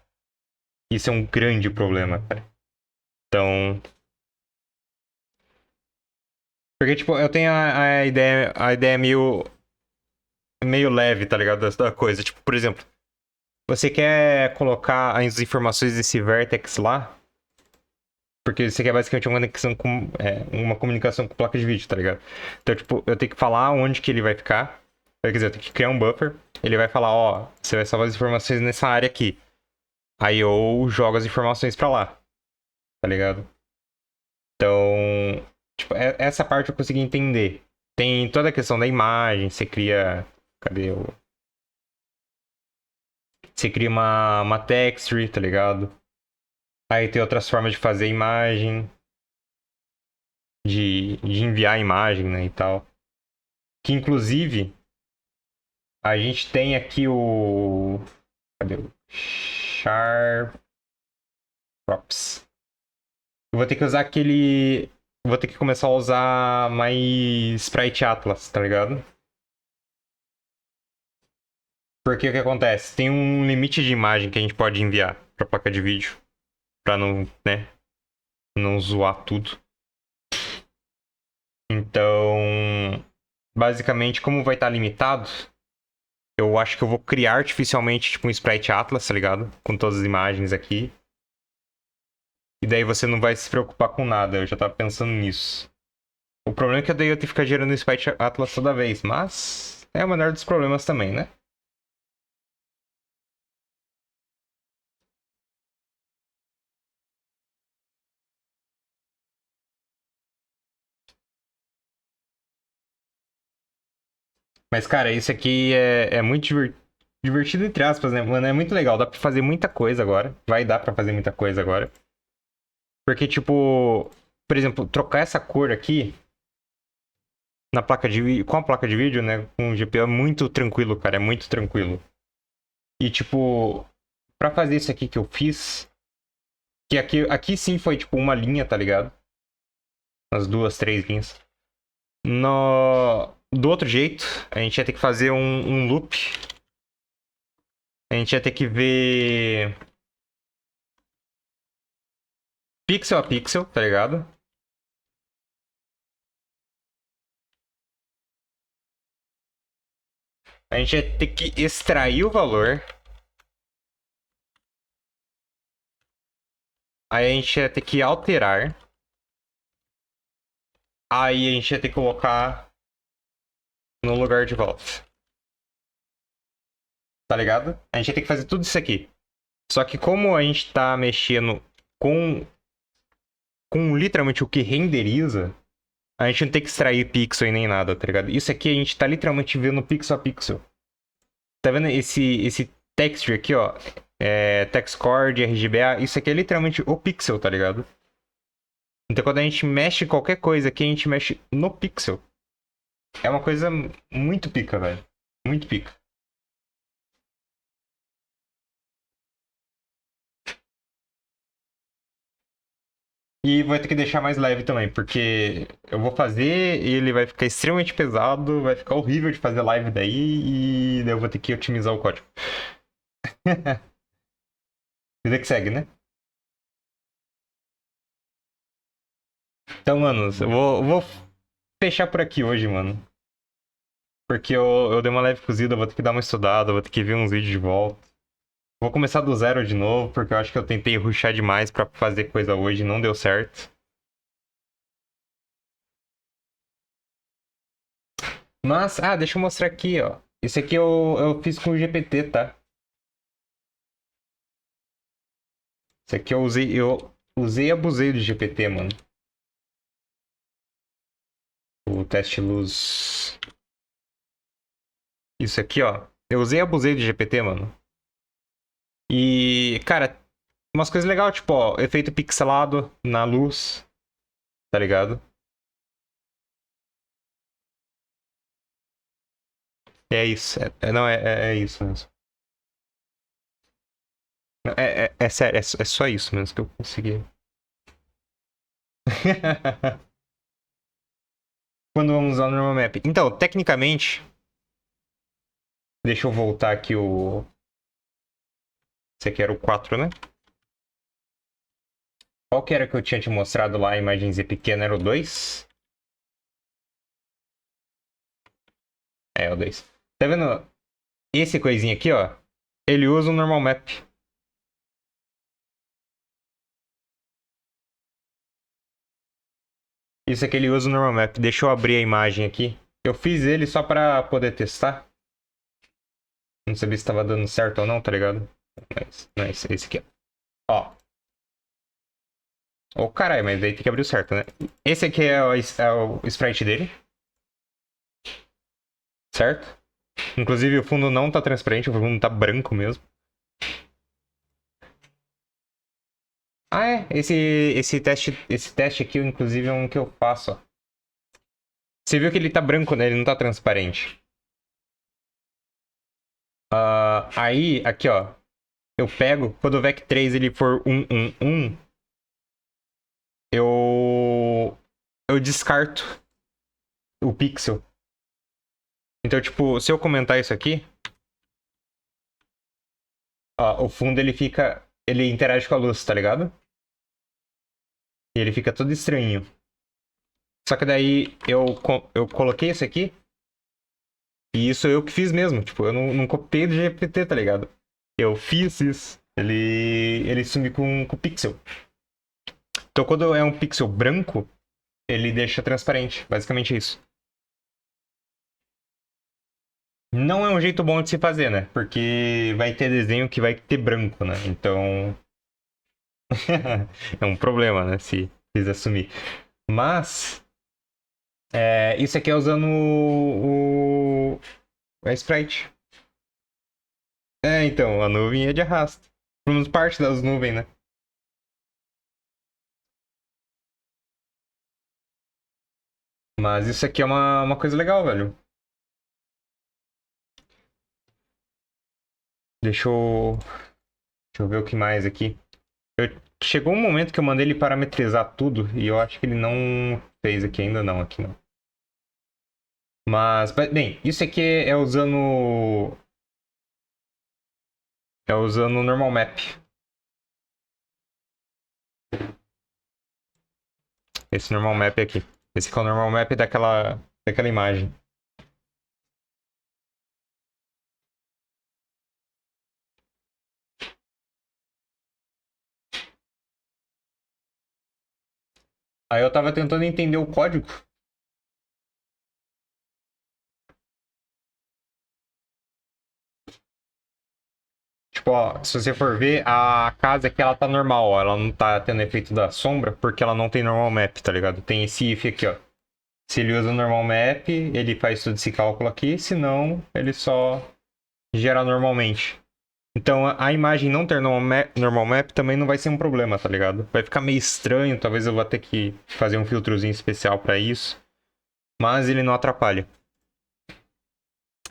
Isso é um grande problema, cara. Então. Porque, tipo, eu tenho a ideia meio leve, tá ligado? Da coisa. Tipo, por exemplo, você quer colocar as informações desse vertex lá, porque você quer basicamente uma comunicação com placa de vídeo, tá ligado? Então, tipo, eu tenho que falar onde que ele vai ficar. Quer dizer, eu tenho que criar um buffer. Ele vai falar, ó, você vai salvar as informações nessa área aqui. Aí eu jogo as informações pra lá, tá ligado? Então, tipo, essa parte eu consegui entender. Tem toda a questão da imagem, você cria. Cadê o. Você cria uma texture, tá ligado? Aí tem outras formas de fazer imagem, de enviar a imagem, né, e tal. Que inclusive, a gente tem aqui o. Cadê o. Sharp Props. Eu vou ter que usar aquele. Vou ter que começar a usar mais Sprite Atlas, tá ligado? Porque o que acontece? Tem um limite de imagem que a gente pode enviar pra placa de vídeo. Pra não, né? Não zoar tudo. Então, basicamente, como vai estar limitado, eu acho que eu vou criar artificialmente, tipo, um Sprite Atlas, tá ligado? Com todas as imagens aqui. E daí você não vai se preocupar com nada. Eu já tava pensando nisso. O problema é que daí eu tenho que ficar gerando Sprite Atlas toda vez. Mas é o menor dos problemas também, né? Mas, cara, isso aqui é muito divertido, entre aspas, né, mano? É muito legal. Dá pra fazer muita coisa agora. Vai dar pra fazer muita coisa agora. Porque, tipo, por exemplo, trocar essa cor aqui na placa de vídeo, com a placa de vídeo, né? Com o GPU é muito tranquilo, cara. É muito tranquilo. E, tipo, pra fazer isso aqui que eu fiz, que aqui sim foi, tipo, uma linha, tá ligado? As duas, três linhas. Do outro jeito, a gente ia ter que fazer um loop. A gente ia ter que ver pixel a pixel, tá ligado? A gente ia ter que extrair o valor. Aí a gente ia ter que alterar. Aí a gente ia ter que colocar no lugar de volta. Tá ligado? A gente ia ter que fazer tudo isso aqui. Só que como a gente tá mexendo com, com literalmente o que renderiza, a gente não tem que extrair pixel e nem nada, tá ligado? Isso aqui a gente tá literalmente vendo pixel a pixel. Tá vendo esse texture aqui, ó? Text chord, RGBA, isso aqui é literalmente o pixel, tá ligado? Então quando a gente mexe qualquer coisa aqui, a gente mexe no pixel. É uma coisa muito pica, velho. Muito pica. E vai ter que deixar mais leve também, porque eu vou fazer e ele vai ficar extremamente pesado, vai ficar horrível de fazer live daí e daí eu vou ter que otimizar o código. Vida que segue, né? Então, mano, eu vou fechar por aqui hoje, mano. Porque eu dei uma leve cozida, vou ter que dar uma estudada, vou ter que ver uns vídeos de volta. Vou começar do zero de novo, porque eu acho que eu tentei rushar demais pra fazer coisa hoje e não deu certo. Mas, deixa eu mostrar aqui, ó. Esse aqui eu fiz com o GPT, tá? Esse aqui eu usei e abusei do GPT, mano. O teste luz. Isso aqui, ó. Eu usei e abusei do GPT, mano. E, cara, umas coisas legais, tipo, ó, efeito pixelado na luz, tá ligado? É isso. Não, é isso mesmo. É sério, é só isso mesmo que eu consegui. Quando vamos usar o normal map. Então, tecnicamente, deixa eu voltar aqui o. Esse aqui era o 4, né? Qual que era que eu tinha te mostrado lá, a imagenzinha pequena? Era o 2? É, o 2. Tá vendo? Esse coisinha aqui, ó. Ele usa o normal map. Isso aqui ele usa o normal map. Deixa eu abrir a imagem aqui. Eu fiz ele só pra poder testar. Não sabia se estava dando certo ou não, tá ligado? Mas, não, esse aqui, ó. Ô, caralho, mas aí tem que abrir o certo, né? Esse aqui é o sprite dele. Certo? Inclusive o fundo não tá transparente, o fundo tá branco mesmo. Esse teste aqui, inclusive, é um que eu faço, ó. Você viu que ele tá branco, né? Ele não tá transparente. Aí, aqui, ó. Eu pego, quando o VEC3 ele for 1, eu descarto o pixel. Então, tipo, se eu comentar isso aqui, ó, o fundo ele fica. Ele interage com a luz, tá ligado? E ele fica todo estranho. Só que daí eu coloquei isso aqui. E isso eu que fiz mesmo. Tipo, eu não copiei do GPT, tá ligado? Eu fiz isso. Ele sumiu com o pixel. Então quando é um pixel branco, ele deixa transparente. Basicamente isso. Não é um jeito bom de se fazer, né? Porque vai ter desenho que vai ter branco, né? Então. É um problema, né? Se fiz assumir. Mas. Isso aqui é usando a Sprite. Então, a nuvem é de arrasto. Pelo menos parte das nuvens, né? Mas isso aqui é uma coisa legal, velho. Deixa eu, deixa eu ver o que mais aqui. Chegou um momento que eu mandei ele parametrizar tudo e eu acho que ele não fez aqui ainda não, aqui não. Mas, bem, isso aqui é usando o normal map. Esse normal map aqui. Esse aqui é o normal map daquela imagem. Aí eu tava tentando entender o código. Tipo, ó, se você for ver, a casa aqui ela tá normal, ó. Ela não tá tendo efeito da sombra porque ela não tem normal map, tá ligado? Tem esse if aqui, ó. Se ele usa o normal map, ele faz todo esse cálculo aqui, se não, ele só gera normalmente. Então a imagem não ter normal map também não vai ser um problema, tá ligado? Vai ficar meio estranho, talvez eu vou ter que fazer um filtrozinho especial pra isso, mas ele não atrapalha.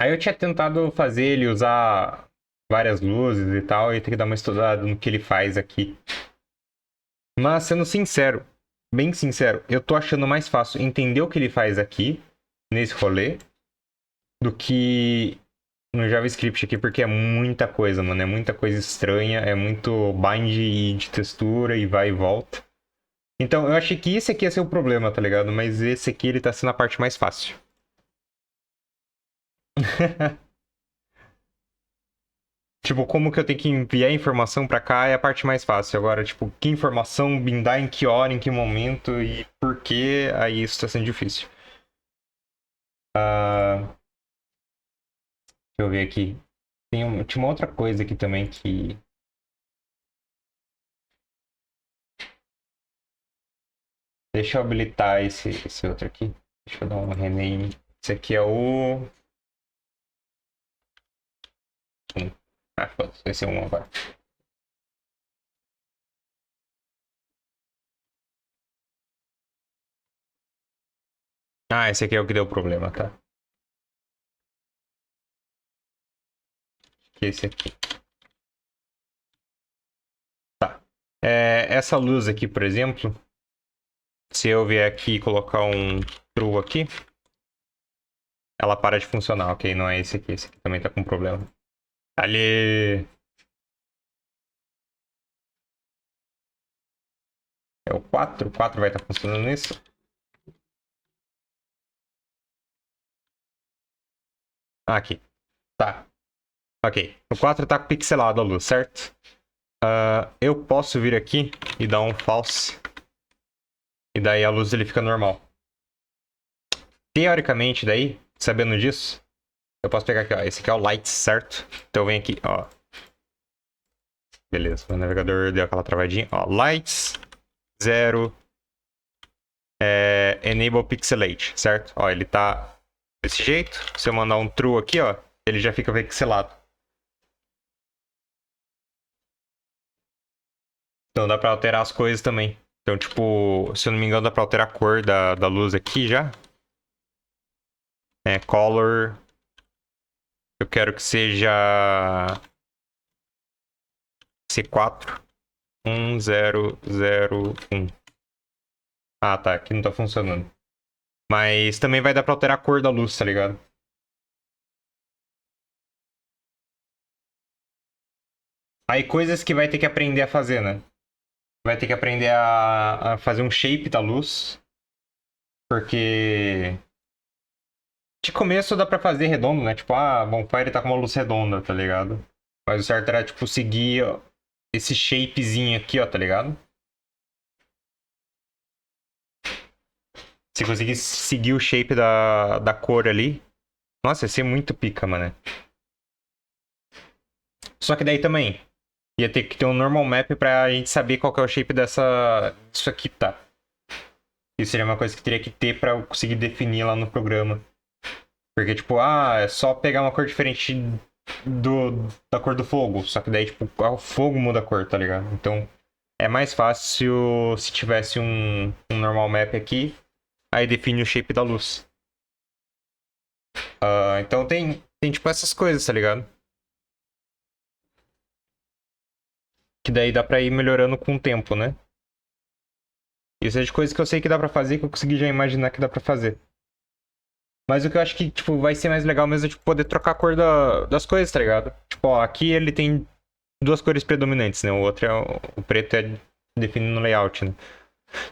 Aí eu tinha tentado fazer ele usar várias luzes e tal, e ter que dar uma estudada no que ele faz aqui. Mas sendo sincero, bem sincero, eu tô achando mais fácil entender o que ele faz aqui, nesse rolê, do que no JavaScript aqui, porque é muita coisa, mano. É muita coisa estranha, é muito bind de textura e vai e volta. Então, eu achei que esse aqui ia ser o problema, tá ligado? Mas esse aqui, ele tá sendo a parte mais fácil. Tipo, como que eu tenho que enviar informação pra cá é a parte mais fácil. Agora, tipo, que informação bindar em que hora, em que momento e por quê, aí isso tá sendo difícil. Deixa eu ver aqui. Tinha uma outra coisa aqui também que. Deixa eu habilitar esse outro aqui. Deixa eu dar um rename. Esse aqui é o. Foda-se, esse é um agora. Esse aqui é o que deu problema, tá? Que esse aqui. Tá. Essa luz aqui, por exemplo, se eu vier aqui e colocar um true aqui, ela para de funcionar, ok? Não é esse aqui. Esse aqui também tá com problema. Ali. É o 4. O 4 vai estar funcionando nisso. Aqui. Tá. Ok. O 4 tá pixelado a luz, certo? Eu posso vir aqui e dar um false. E daí a luz ele fica normal. Teoricamente, daí, sabendo disso, eu posso pegar aqui, ó. Esse aqui é o lights, certo? Então eu venho aqui, ó. Beleza, o navegador deu aquela travadinha. Ó, lights, 0, enable pixelate, certo? Ó, ele tá desse jeito. Se eu mandar um true aqui, ó, ele já fica pixelado. Então dá pra alterar as coisas também. Então, tipo, se eu não me engano, dá pra alterar a cor da luz aqui já. Color. Eu quero que seja C4 1001. Tá. Aqui não tá funcionando. Mas também vai dar pra alterar a cor da luz, tá ligado? Aí coisas que vai ter que aprender a fazer, né? Vai ter que aprender a fazer um shape da luz. Porque de começo dá pra fazer redondo, né? Tipo, Bonfire tá com uma luz redonda, tá ligado? Mas o certo era, tipo, seguir ó, esse shapezinho aqui, ó, tá ligado? Se conseguir seguir o shape da cor ali. Nossa, ia ser muito pica, mano. Só que daí também ia ter que ter um normal map pra gente saber qual que é o shape disso aqui, tá? Isso seria uma coisa que teria que ter pra eu conseguir definir lá no programa. Porque, tipo, é só pegar uma cor diferente da cor do fogo. Só que daí, tipo, o fogo muda a cor, tá ligado? Então, é mais fácil se tivesse um normal map aqui, aí define o shape da luz. Então tem, tipo, essas coisas, tá ligado? Que daí dá pra ir melhorando com o tempo, né? Isso é de coisas que eu sei que dá pra fazer, que eu consegui já imaginar que dá pra fazer. Mas o que eu acho que, tipo, vai ser mais legal mesmo é, tipo, poder trocar a cor das coisas, tá ligado? Tipo, ó, aqui ele tem duas cores predominantes, né? O outro é o preto é definido no layout, né?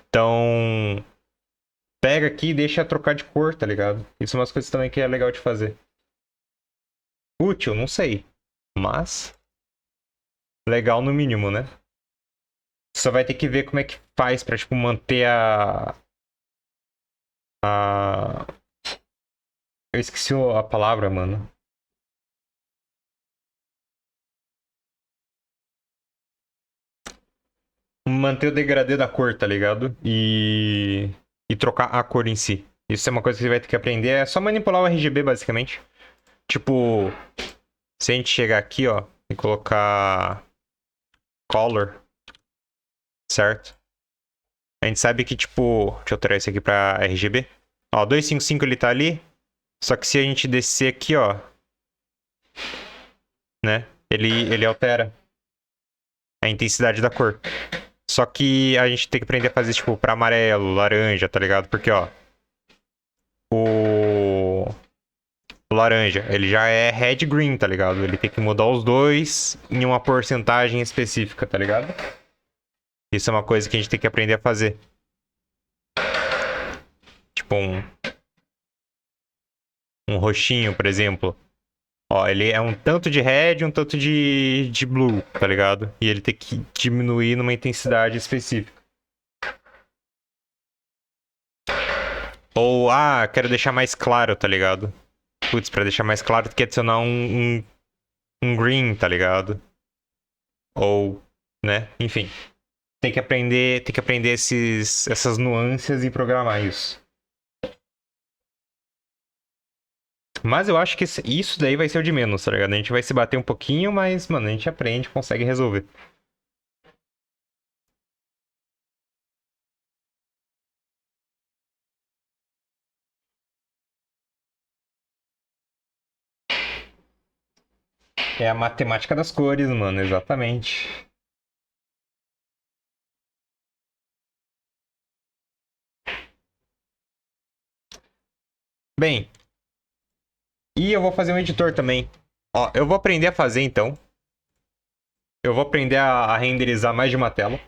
Então, pega aqui e deixa trocar de cor, tá ligado? Isso é umas coisas também que é legal de fazer. Útil, não sei. Mas, legal no mínimo, né? Só vai ter que ver como é que faz pra, tipo, manter a... Eu esqueci a palavra, mano. Manter o degradê da cor, tá ligado? E trocar a cor em si. Isso é uma coisa que você vai ter que aprender. É só manipular o RGB, basicamente. Tipo, se a gente chegar aqui, ó, e colocar color, certo? A gente sabe que, tipo, deixa eu alterar isso aqui pra RGB. Ó, 255 ele tá ali. Só que se a gente descer aqui, ó, né? Ele altera a intensidade da cor. Só que a gente tem que aprender a fazer, tipo, pra amarelo, laranja, tá ligado? Porque, ó, o laranja, ele já é red green, tá ligado? Ele tem que mudar os dois em uma porcentagem específica, tá ligado? Isso é uma coisa que a gente tem que aprender a fazer. Tipo um roxinho, por exemplo. Ó, ele é um tanto de red e um tanto de blue, tá ligado? E ele tem que diminuir numa intensidade específica. Ou, quero deixar mais claro, tá ligado? Putz, pra deixar mais claro, tem que adicionar um green, tá ligado? Ou, né? Enfim. Tem que aprender essas nuances e programar isso. Mas eu acho que isso daí vai ser o de menos, tá ligado? A gente vai se bater um pouquinho, mas, mano, a gente aprende, consegue resolver. É a matemática das cores, mano, exatamente. Bem, e eu vou fazer um editor também. Ó, eu vou aprender a fazer então. Eu vou aprender a renderizar mais de uma tela.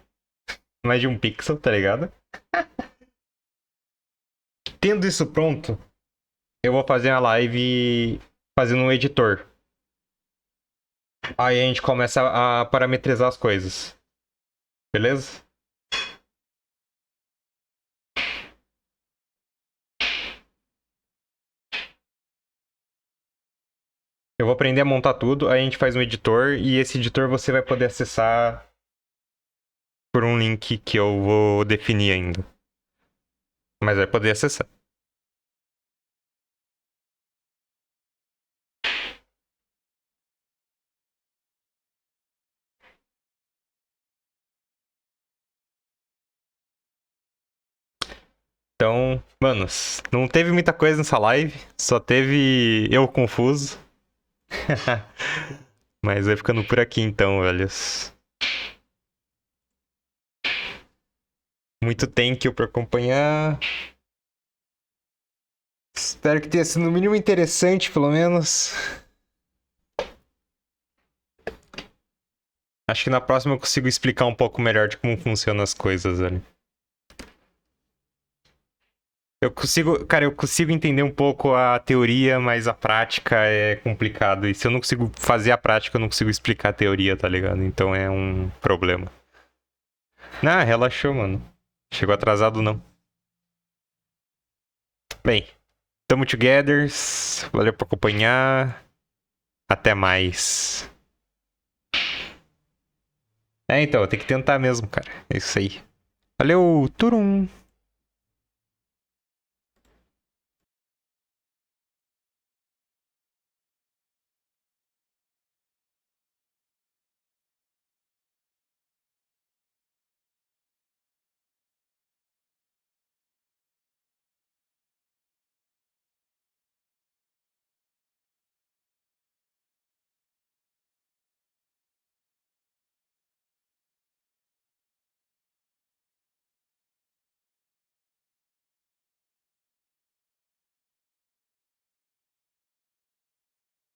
Mais de um pixel, tá ligado? Tendo isso pronto, eu vou fazer a live fazendo um editor. Aí a gente começa a parametrizar as coisas. Beleza? Eu vou aprender a montar tudo, aí a gente faz um editor e esse editor você vai poder acessar por um link que eu vou definir ainda. Mas vai poder acessar. Então, manos, não teve muita coisa nessa live, só teve eu confuso. Mas vai ficando por aqui então, velhos. Muito thank you por acompanhar. Espero que tenha sido no mínimo interessante, pelo menos. Acho que na próxima eu consigo explicar um pouco melhor de como funcionam as coisas, velho. Cara, eu consigo entender um pouco a teoria, mas a prática é complicado. E se eu não consigo fazer a prática, eu não consigo explicar a teoria, tá ligado? Então é um problema. Relaxou, mano. Chegou atrasado, não. Bem, tamo together. Valeu por acompanhar. Até mais. Então, tem que tentar mesmo, cara. É isso aí. Valeu, turum!